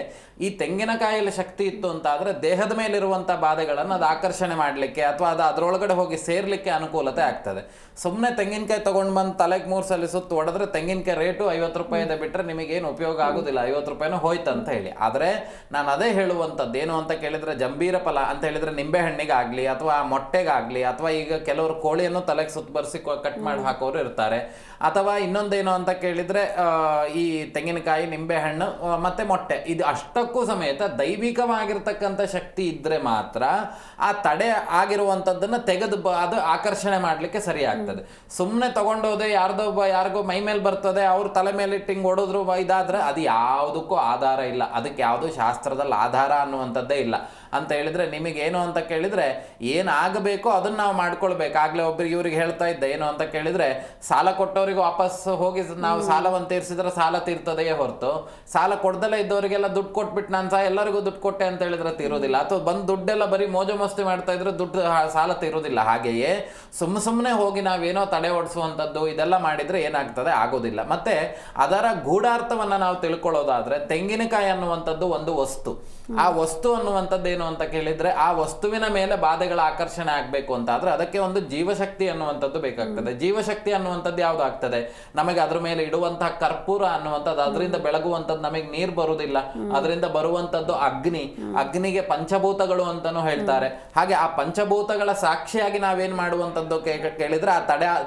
ಈ ತೆಂಗಿನಕಾಯಲ್ಲಿ ಶಕ್ತಿ ಇತ್ತು ಅಂತ ಆದರೆ ದೇಹದ ಮೇಲಿರುವಂಥ ಬಾಧೆಗಳನ್ನು ಅದು ಆಕರ್ಷಣೆ ಮಾಡಲಿಕ್ಕೆ ಅಥವಾ ಅದು ಅದರೊಳಗಡೆ ಹೋಗಿ ಸೇರ್ಲಿಕ್ಕೆ ಅನುಕೂಲತೆ ಆಗ್ತದೆ. ಸುಮ್ಮನೆ ತೆಂಗಿನಕಾಯಿ ತೊಗೊಂಡು ಬಂದು ತಲೆಗೆ 3 ಸಲ ಸುತ್ತು ಹೊಡೆದ್ರೆ ತೆಂಗಿನಕಾಯಿ ರೇಟು 50 ರೂಪಾಯಿ ಇದೆ ಬಿಟ್ಟರೆ ನಿಮಗೇನು ಉಪಯೋಗ ಆಗೋದಿಲ್ಲ. 50 ರೂಪಾಯಿನೂ ಹೋಯ್ತು ಅಂತ ಹೇಳಿ. ಆದರೆ ನಾನು ಅದೇ ಹೇಳುವಂಥದ್ದು ಏನು ಅಂತ ಕೇಳಿದರೆ, ಜಂಬೀರ ಫಲ ಅಂತ ಹೇಳಿದರೆ ನಿಂಬೆಹಣ್ಣಿಗಾಗಲಿ ಅಥವಾ ಮೊಟ್ಟೆಗಾಗಲಿ, ಅಥವಾ ಈಗ ಕೆಲವರು ಕೋಳಿಯನ್ನು ತಲೆಗೆ ಸುತ್ತ ಬರೆಸಿ ಕಟ್ ಮಾಡಿ ಹಾಕೋರು ಇರ್ತಾರೆ. ಅಥವಾ ಇನ್ನೊಂದೇನು ಅಂತ ಕೇಳಿದರೆ ಈ ತೆಂಗಿನಕಾಯಿ, ನಿಂಬೆಹಣ್ಣು ಮತ್ತು ಮೊಟ್ಟೆ, ಇದು ಅಷ್ಟಕ್ಕೂ ಸಮೇತ ದೈವಿಕವಾಗಿರ್ತಕ್ಕಂಥ ಶಕ್ತಿ ಇದ್ದರೆ ಮಾತ್ರ ಆ ತಡೆ ಆಗಿರುವಂಥದ್ದನ್ನು ತೆಗೆದು ಅದು ಆಕರ್ಷಣೆ ಮಾಡಲಿಕ್ಕೆ ಸರಿ ಆಗ್ತದೆ. ಸುಮ್ಮನೆ ತೊಗೊಂಡೋದೆ ಯಾರಿಗೋ ಮೈ ಮೇಲೆ ಬರ್ತದೆ, ಅವ್ರ ತಲೆ ಮೇಲೆ ಹಿಂಗೆ ಹೊಡೋದ್ರು ಇದಾದ್ರೆ ಅದು ಯಾವುದಕ್ಕೂ ಆಧಾರ ಇಲ್ಲ. ಅದಕ್ಕೆ ಯಾವುದೂ ಶಾಸ್ತ್ರದಲ್ಲಿ ಆಧಾರ ಅನ್ನುವಂಥದ್ದೇ ಇಲ್ಲ. ಅಂತ ಹೇಳಿದರೆ ನಿಮಗೇನು ಅಂತ ಕೇಳಿದರೆ, ಏನಾಗಬೇಕೋ ಅದನ್ನು ನಾವು ಮಾಡ್ಕೊಳ್ಬೇಕು. ಆಗಲೇ ಒಬ್ಬರಿಗೆ ಇವ್ರಿಗೆ ಹೇಳ್ತಾ ಇದ್ದೆ, ಏನು ಅಂತ ಕೇಳಿದರೆ, ಸಾಲ ಕೊಟ್ಟವರಿಗೆ ವಾಪಸ್ ಹೋಗಿ ನಾವು ಸಾಲವನ್ನು ತೀರಿಸಿದ್ರೆ ಸಾಲ ತೀರ್ತದೆಯೇ ಹೊರತು, ಸಾಲ ಕೊಡ್ದಲ್ಲೇ ಇದ್ದವರಿಗೆಲ್ಲ ದುಡ್ಡು ಕೊಟ್ಬಿಟ್ಟು ನಾನು ಎಲ್ಲರಿಗೂ ದುಡ್ಡು ಕೊಟ್ಟೆ ಅಂತ ಹೇಳಿದ್ರೆ ತೀರೋದಿಲ್ಲ. ಅಥವಾ ಬಂದು ದುಡ್ಡೆಲ್ಲ ಬರೀ ಮೋಜು ಮಸ್ತಿ ಮಾಡ್ತಾ ಇದ್ರೆ ದುಡ್ಡು ಸಾಲ ತೀರೋದಿಲ್ಲ. ಹಾಗೆಯೇ ಸುಮ್ಮನೆ ಹೋಗಿ ನಾವೇನೋ ತಡೆ ಓಡಿಸುವಂಥದ್ದು ಇದೆಲ್ಲ ಮಾಡಿದರೆ ಏನಾಗ್ತದೆ, ಆಗೋದಿಲ್ಲ. ಮತ್ತು ಅದರ ಗೂಢಾರ್ಥವನ್ನು ನಾವು ತಿಳ್ಕೊಳ್ಳೋದಾದರೆ, ತೆಂಗಿನಕಾಯಿ ಅನ್ನುವಂಥದ್ದು ಒಂದು ವಸ್ತು. ಆ ವಸ್ತು ಅನ್ನುವಂಥದ್ದು ಏನು ಅಂತ ಕೇಳಿದರೆ, ಆ ವಸ್ತುವಿನ ಮೇಲೆ ಬಾಧೆಗಳ ಆಕರ್ಷಣೆ ಆಗಬೇಕು ಅಂತ ಆದರೆ ಅದಕ್ಕೆ ಒಂದು ಜೀವಶಕ್ತಿ ಅನ್ನುವಂಥದ್ದು ಬೇಕಾಗ್ತದೆ. ಜೀವಶಕ್ತಿ ಅನ್ನುವಂಥದ್ದು ಯಾವುದು ಆಗ್ತದೆ, ನಮಗೆ ಅದ್ರ ಮೇಲೆ ಇಡುವಂತಹ ಕರ್ಪೂರ ಅನ್ನುವಂಥದ್ದು, ಅದರಿಂದ ಬೆಳಗುವಂಥದ್ದು, ನಮಗೆ ನೀರು ಬರುವುದಿಲ್ಲ, ಅದರಿಂದ ಬರುವಂಥದ್ದು ಅಗ್ನಿಗೆ ಪಂಚಭೂತಗಳು ಅಂತಾನು ಹೇಳ್ತಾರೆ. ಹಾಗೆ ಆ ಪಂಚಭೂತಗಳ ಸಾಕ್ಷಿಯಾಗಿ ನಾವೇನು ಮಾಡುವಂಥದ್ದು ಕೇಳಿದರೆ, ಆ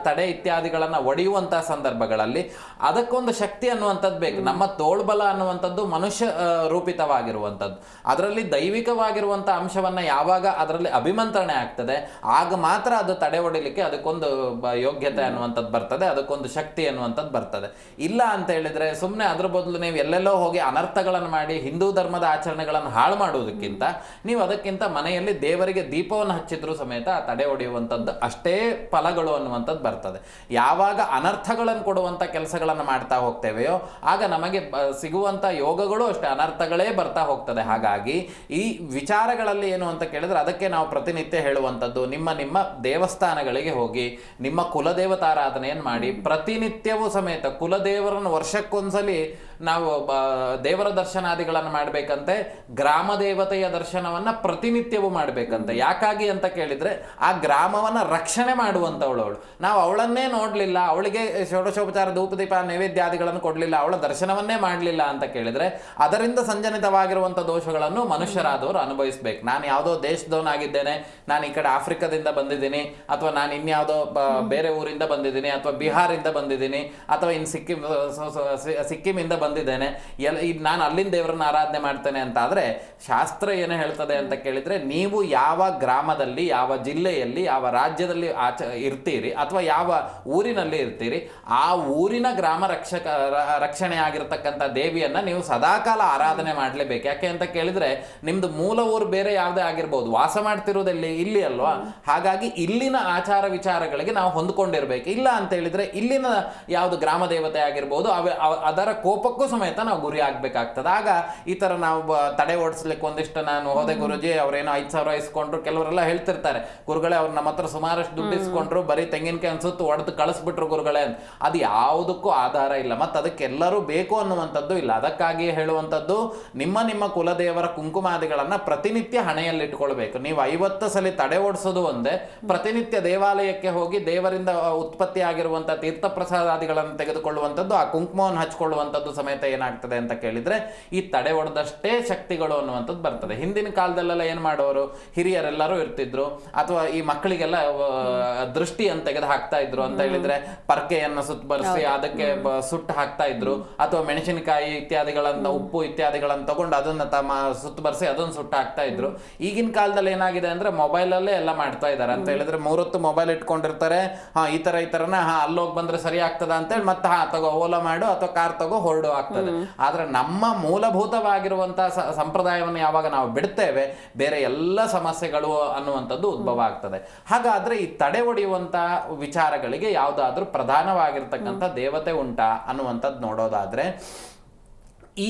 ತಡೆ ಇತ್ಯಾದಿಗಳನ್ನು ಒಡೆಯುವಂತಹ ಸಂದರ್ಭಗಳಲ್ಲಿ ಅದಕ್ಕೊಂದು ಶಕ್ತಿ ಅನ್ನುವಂಥದ್ದು ಬೇಕು. ನಮ್ಮ ತೋಳ್ಬಲ ಅನ್ನುವಂಥ ಅನ್ನುವಂಥದ್ದು ಮನುಷ್ಯ ರೂಪಿತವಾಗಿರುವಂಥದ್ದು. ಅದರಲ್ಲಿ ದೈವಿಕವಾಗಿರುವಂಥ ಅಂಶವನ್ನು ಯಾವಾಗ ಅದರಲ್ಲಿ ಅಭಿಮಂತ್ರಣೆ ಆಗ್ತದೆ ಆಗ ಮಾತ್ರ ಅದು ತಡೆ ಹೊಡಿಲಿಕ್ಕೆ ಅದಕ್ಕೊಂದು ಯೋಗ್ಯತೆ ಅನ್ನುವಂಥದ್ದು ಬರ್ತದೆ, ಅದಕ್ಕೊಂದು ಶಕ್ತಿ ಅನ್ನುವಂಥದ್ದು ಬರ್ತದೆ. ಇಲ್ಲ ಅಂತ ಹೇಳಿದ್ರೆ ಸುಮ್ಮನೆ ಅದ್ರ ಬದಲು ನೀವು ಎಲ್ಲೆಲ್ಲೋ ಹೋಗಿ ಅನರ್ಥಗಳನ್ನು ಮಾಡಿ ಹಿಂದೂ ಧರ್ಮದ ಆಚರಣೆಗಳನ್ನು ಹಾಳು ಮಾಡುವುದಕ್ಕಿಂತ ನೀವು ಅದಕ್ಕಿಂತ ಮನೆಯಲ್ಲಿ ದೇವರಿಗೆ ದೀಪವನ್ನು ಹಚ್ಚಿದ್ರೂ ಸಮೇತ ಆ ತಡೆ ಹೊಡೆಯುವಂಥದ್ದು ಅಷ್ಟೇ ಫಲಗಳು ಅನ್ನುವಂಥದ್ದು ಬರ್ತದೆ. ಯಾವಾಗ ಅನರ್ಥಗಳನ್ನು ಕೊಡುವಂಥ ಕೆಲಸಗಳನ್ನು ಮಾಡ್ತಾ ಹೋಗ್ತೇವೆಯೋ ಆಗ ನಮಗೆ ಸಿಗುವಂಥ ಯೋಗಗಳು ಅಷ್ಟೇ ಅನರ್ಥಗಳೇ ಬರ್ತಾ ಹೋಗ್ತದೆ. ಹಾಗಾಗಿ ಈ ವಿಚಾರಗಳಲ್ಲಿ ಏನು ಅಂತ ಕೇಳಿದ್ರೆ ಅದಕ್ಕೆ ನಾವು ಪ್ರತಿನಿತ್ಯ ಹೇಳುವಂಥದ್ದು, ನಿಮ್ಮ ನಿಮ್ಮ ದೇವಸ್ಥಾನಗಳಿಗೆ ಹೋಗಿ ನಿಮ್ಮ ಕುಲದೇವತಾರಾಧನೆಯನ್ನು ಮಾಡಿ. ಪ್ರತಿನಿತ್ಯವೂ ಸಮೇತ ಕುಲದೇವರನ್ನು ವರ್ಷಕ್ಕೊಂದ್ಸಲಿ ನಾವು ದೇವರ ದರ್ಶನಾದಿಗಳನ್ನು ಮಾಡಬೇಕಂತೆ, ಗ್ರಾಮ ದೇವತೆಯ ದರ್ಶನವನ್ನು ಪ್ರತಿನಿತ್ಯವೂ ಮಾಡಬೇಕಂತೆ. ಯಾಕಾಗಿ ಅಂತ ಕೇಳಿದರೆ ಆ ಗ್ರಾಮವನ್ನು ರಕ್ಷಣೆ ಮಾಡುವಂಥವಳು. ನಾವು ಅವಳನ್ನೇ ನೋಡಲಿಲ್ಲ, ಅವಳಿಗೆ ಷೋಡಶೋಪಚಾರ ಧೂಪದೀಪ ನೈವೇದ್ಯಾದಿಗಳನ್ನು ಕೊಡಲಿಲ್ಲ, ಅವಳ ದರ್ಶನವನ್ನೇ ಮಾಡಲಿಲ್ಲ ಅಂತ ಕೇಳಿದರೆ ಅದರಿಂದ ಸಂಜನಿತವಾಗಿರುವಂಥ ದೋಷಗಳನ್ನು ಮನುಷ್ಯರಾದವರು ಅನುಭವಿಸ್ಬೇಕು. ನಾನು ಯಾವುದೋ ದೇಶದವನಾಗಿದ್ದೇನೆ, ನಾನು ಈ ಕಡೆ ಆಫ್ರಿಕಾದಿಂದ ಬಂದಿದ್ದೀನಿ, ಅಥವಾ ನಾನು ಇನ್ಯಾವುದೋ ಬೇರೆ ಊರಿಂದ ಬಂದಿದ್ದೀನಿ, ಅಥವಾ ಬಿಹಾರಿಂದ ಬಂದಿದ್ದೀನಿ, ಅಥವಾ ಇನ್ನು ಸಿಕ್ಕಿಮಿಂದ ಬಂದಿದ್ದೇನೆ, ನಾನು ಅಲ್ಲಿಂದ ದೇವರನ್ನ ಆರಾಧನೆ ಮಾಡ್ತೇನೆ ಅಂತ ಆದರೆ ಶಾಸ್ತ್ರ ಏನು ಹೇಳ್ತದೆ ಅಂತ ಕೇಳಿದರೆ, ನೀವು ಯಾವ ಗ್ರಾಮದಲ್ಲಿ, ಯಾವ ಜಿಲ್ಲೆಯಲ್ಲಿ, ಯಾವ ರಾಜ್ಯದಲ್ಲಿ ಇರ್ತೀರಿ ಅಥವಾ ಯಾವ ಊರಿನಲ್ಲಿ ಇರ್ತೀರಿ ಆ ಊರಿನ ಗ್ರಾಮ ರಕ್ಷಣೆ ಆಗಿರತಕ್ಕಂಥ ದೇವಿಯನ್ನು ನೀವು ಸದಾಕಾಲ ಆರಾಧನೆ ಮಾಡಲೇಬೇಕು. ಯಾಕೆ ಅಂತ ಕೇಳಿದರೆ ನಿಮ್ಮದು ಮೂಲ ಊರು ಬೇರೆ ಯಾವುದೇ ಆಗಿರ್ಬೋದು, ವಾಸ ಮಾಡ್ತಿರೋದಲ್ಲಿ ಇಲ್ಲಿ ಅಲ್ವಾ. ಹಾಗಾಗಿ ಇಲ್ಲಿನ ಆಚಾರ ವಿಚಾರಗಳಿಗೆ ನಾವು ಹೊಂದ್ಕೊಂಡಿರ್ಬೇಕು. ಇಲ್ಲ ಅಂತ ಹೇಳಿದರೆ ಇಲ್ಲಿನ ಯಾವುದು ಗ್ರಾಮ ದೇವತೆ ಆಗಿರ್ಬೋದು ಅದರ ಕೋಪಕ್ಕೂ ಸಮೇತ ನಾವು ಗುರಿ ಆಗ್ಬೇಕಾಗ್ತದೆ. ಆಗ ಈ ಥರ ನಾವು ತಡೆ ಓಡಿಸ್ಲಿಕ್ಕೆ ಒಂದಿಷ್ಟು, ನಾನು ಹೋದೆ ಗುರುಜಿ ಅವ್ರೇನೋ 5,000 ಇಸ್ಕೊಂಡ್ರು, ಕೆಲವರೆಲ್ಲ ಹೇಳ್ತಿರ್ತಾರೆ ಗುರುಗಳೇ ಅವ್ರು ನಮ್ಮ ಹತ್ರ ಸುಮಾರಷ್ಟು ದುಡ್ಡು ಇಸ್ಕೊಂಡ್ರು, ಬರೀ ತೆಂಗಿನಕಾಯಿ ಅನ್ಸುತ್ತು ಹೊಡೆದು ಕಳಿಸ್ಬಿಟ್ರು ಗುರುಗಳೇ ಅಂತ. ಅದು ಯಾವುದಕ್ಕೂ ಆಧಾರ ಇಲ್ಲ, ಮತ್ತು ಅದಕ್ಕೆಲ್ಲರೂ ಬೇಕು ಅನ್ನುವಂಥದ್ದು ಇಲ್ಲ. ಅದಕ್ಕಾಗಿ ಹೇಳುವಂಥದ್ದು, ನಿಮ್ಮ ನಿಮ್ಮ ಕುಲದೇವರ ಕುಂಕುಮಾದಿಗಳನ್ನು ಪ್ರತಿನಿತ್ಯ ಹಣೆಯಲ್ಲಿಟ್ಕೊಳ್ಬೇಕು. ನೀವು 50 ಸಲ ತಡೆ ಓಡಿಸೋದು ಒಂದೇ, ಪ್ರತಿನಿತ್ಯ ದೇವಾಲಯಕ್ಕೆ ಹೋಗಿ ದೇವರಿಂದ ಉತ್ಪತ್ತಿ ಆಗಿರುವಂಥ ತೀರ್ಥ ಪ್ರಸಾದಾದಿಗಳನ್ನು ತೆಗೆದುಕೊಳ್ಳುವಂಥದ್ದು, ಆ ಕುಂಕುಮವನ್ನು ಹಚ್ಕೊಳ್ಳುವಂಥದ್ದು ಸಮೇತ ಏನಾಗ್ತದೆ ಅಂತ ಕೇಳಿದರೆ ಈ ತಡೆ ಹೊಡೆದಷ್ಟೇ ಶಕ್ತಿಗಳು ಅನ್ನುವಂಥದ್ದು ಬರ್ತದೆ. ಹಿಂದಿನ ಕಾಲದಲ್ಲೆಲ್ಲ ಏನು ಮಾಡೋರು, ಹಿರಿಯರೆಲ್ಲರೂ ಇರ್ತಿದ್ರು, ಅಥವಾ ಈ ಮಕ್ಕಳಿಗೆಲ್ಲ ದೃಷ್ಟಿ ಅಂತ ತೆಗೆದು ಹಾಕ್ತಾ ಇದ್ರು ಅಂತ ಹೇಳಿದ್ರೆ ಪರ್ಕೆಯನ್ನು ಸುತ್ತಬರಿಸಿ ಅದಕ್ಕೆ ಸುಟ್ಟು ಹಾಕ್ತಾ ಇದ್ರು, ಅಥವಾ ಮೆಣಸಿನಕಾಯಿ ಇತ್ಯಾದಿಗಳನ್ನ, ಉಪ್ಪು ಇತ್ಯಾದಿಗಳನ್ನು ತಗೊಂಡು ಅದನ್ನ ತಮ್ಮ ಸುತ್ತಬರಿಸಿ ಅದನ್ನು ಸುಟ್ಟು ಹಾಕ್ತಾ ಇದ್ರು. ಈಗಿನ ಕಾಲದಲ್ಲಿ ಏನಾಗಿದೆ ಅಂದ್ರೆ ಮೊಬೈಲಲ್ಲೇ ಎಲ್ಲ ಮಾಡ್ತಾ ಇದ್ದಾರೆ ಅಂತ ಹೇಳಿದ್ರೆ 3 ಹೊತ್ತು ಮೊಬೈಲ್ ಇಟ್ಕೊಂಡಿರ್ತಾರೆ. ಈ ಥರನ ಅಲ್ಲೋಗಿ ಬಂದ್ರೆ ಸರಿ ಆಗ್ತದ ಅಂತೇಳಿ ಮತ್ತೆ ತಗೋ ಓಲಾ ಮಾಡು ಅಥವಾ ಕಾರ್ ತಗೋ ಹೊರಡು ಆಗ್ತದೆ. ಆದ್ರೆ ನಮ್ಮ ಮೂಲಭೂತವಾಗಿರುವಂತಹ ಸಂಪ್ರದಾಯವನ್ನು ಯಾವಾಗ ನಾವು ಬಿಡ್ತೇವೆ ಬೇರೆ ಎಲ್ಲ ಸಮಸ್ಯೆಗಳು ಅನ್ನುವಂಥದ್ದು ಉದ್ಭವ ಆಗ್ತದೆ. ಹಾಗಾದ್ರೆ ಈ ತಡೆ ಹೊಡೆಯುವಂತ ವಿಚಾರಗಳಿಗೆ ಯಾವುದಾದ್ರೂ ಪ್ರಧಾನವಾಗಿರ್ತಕ್ಕಂಥ ದೇವತೆ ಉಂಟಾ ಅನ್ನುವಂಥದ್ದು ನೋಡೋದಾದ್ರೆ, ಈ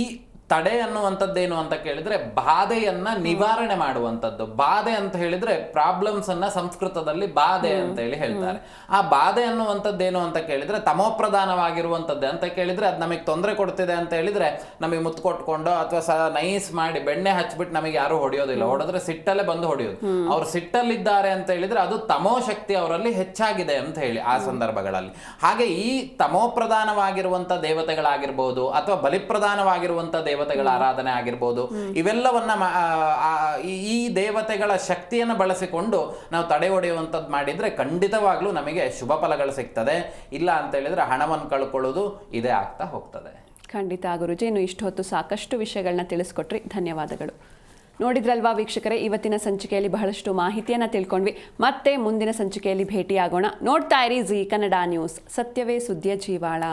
ತಡೆ ಅನ್ನುವಂಥದ್ದೇನು ಅಂತ ಕೇಳಿದ್ರೆ ಬಾಧೆಯನ್ನ ನಿವಾರಣೆ ಮಾಡುವಂಥದ್ದು. ಬಾಧೆ ಅಂತ ಹೇಳಿದ್ರೆ ಪ್ರಾಬ್ಲಮ್ಸ್ ಅನ್ನ ಸಂಸ್ಕೃತದಲ್ಲಿ ಬಾಧೆ ಅಂತ ಹೇಳಿ ಹೇಳ್ತಾರೆ. ಆ ಬಾಧೆ ಅನ್ನುವಂಥದ್ದೇನು ಅಂತ ಕೇಳಿದ್ರೆ ತಮೋಪ್ರಧಾನವಾಗಿರುವಂಥದ್ದೇ ಅಂತ ಕೇಳಿದ್ರೆ ಅದು ನಮಗೆ ತೊಂದರೆ ಕೊಡ್ತಿದೆ ಅಂತ ಹೇಳಿದ್ರೆ ನಮಗೆ ಮುತ್ತು ಕೊಟ್ಕೊಂಡು ಅಥವಾ ನೈಸ್ ಮಾಡಿ ಬೆಣ್ಣೆ ಹಚ್ಬಿಟ್ಟು ನಮಗೆ ಯಾರು ಹೊಡೆಯೋದಿಲ್ಲ, ಹೊಡೆದ್ರೆ ಸಿಟ್ಟಲ್ಲೇ ಬಂದು ಹೊಡೆಯೋದು. ಅವ್ರು ಸಿಟ್ಟಲ್ಲಿದ್ದಾರೆ ಅಂತ ಹೇಳಿದ್ರೆ ಅದು ತಮೋ ಶಕ್ತಿ ಅವರಲ್ಲಿ ಹೆಚ್ಚಾಗಿದೆ ಅಂತ ಹೇಳಿ ಆ ಸಂದರ್ಭಗಳಲ್ಲಿ. ಹಾಗೆ ಈ ತಮೋಪ್ರಧಾನವಾಗಿರುವಂಥ ದೇವತೆಗಳಾಗಿರ್ಬೋದು ಅಥವಾ ಬಲಿಪ್ರಧಾನವಾಗಿರುವಂಥ ದೇವತೆಗಳ ಆರಾಧನೆ ಆಗಿರ್ಬೋದು, ಇವೆಲ್ಲವನ್ನ ಈ ದೇವತೆಗಳ ಶಕ್ತಿಯನ್ನು ಬಳಸಿಕೊಂಡು ನಾವು ತಡೆ ಹೊಡೆಯುವಂಥದ್ದು ಮಾಡಿದ್ರೆ ಖಂಡಿತವಾಗ್ಲೂ ನಮಗೆ ಶುಭ ಫಲಗಳು ಸಿಗ್ತದೆ. ಇಲ್ಲ ಅಂತ ಹೇಳಿದ್ರೆ ಹಣವನ್ನು ಕಳ್ಕೊಳ್ಳೋದು ಇದೇ ಆಗ್ತಾ ಹೋಗ್ತದೆ. ಖಂಡಿತ ಗುರುಜಿ, ಇನ್ನು ಇಷ್ಟು ಹೊತ್ತು ಸಾಕಷ್ಟು ವಿಷಯಗಳನ್ನ ತಿಳಿಸ್ಕೊಟ್ರಿ, ಧನ್ಯವಾದಗಳು. ನೋಡಿದ್ರಲ್ವಾ ವೀಕ್ಷಕರೇ, ಇವತ್ತಿನ ಸಂಚಿಕೆಯಲ್ಲಿ ಬಹಳಷ್ಟು ಮಾಹಿತಿಯನ್ನು ತಿಳ್ಕೊಂಡ್ವಿ. ಮತ್ತೆ ಮುಂದಿನ ಸಂಚಿಕೆಯಲ್ಲಿ ಭೇಟಿಯಾಗೋಣ. ನೋಡ್ತಾ ಇರಿ ಜೀ ಕನ್ನಡ ನ್ಯೂಸ್, ಸತ್ಯವೇ ಸುದ್ದಿಯ ಜೀವಾಳ.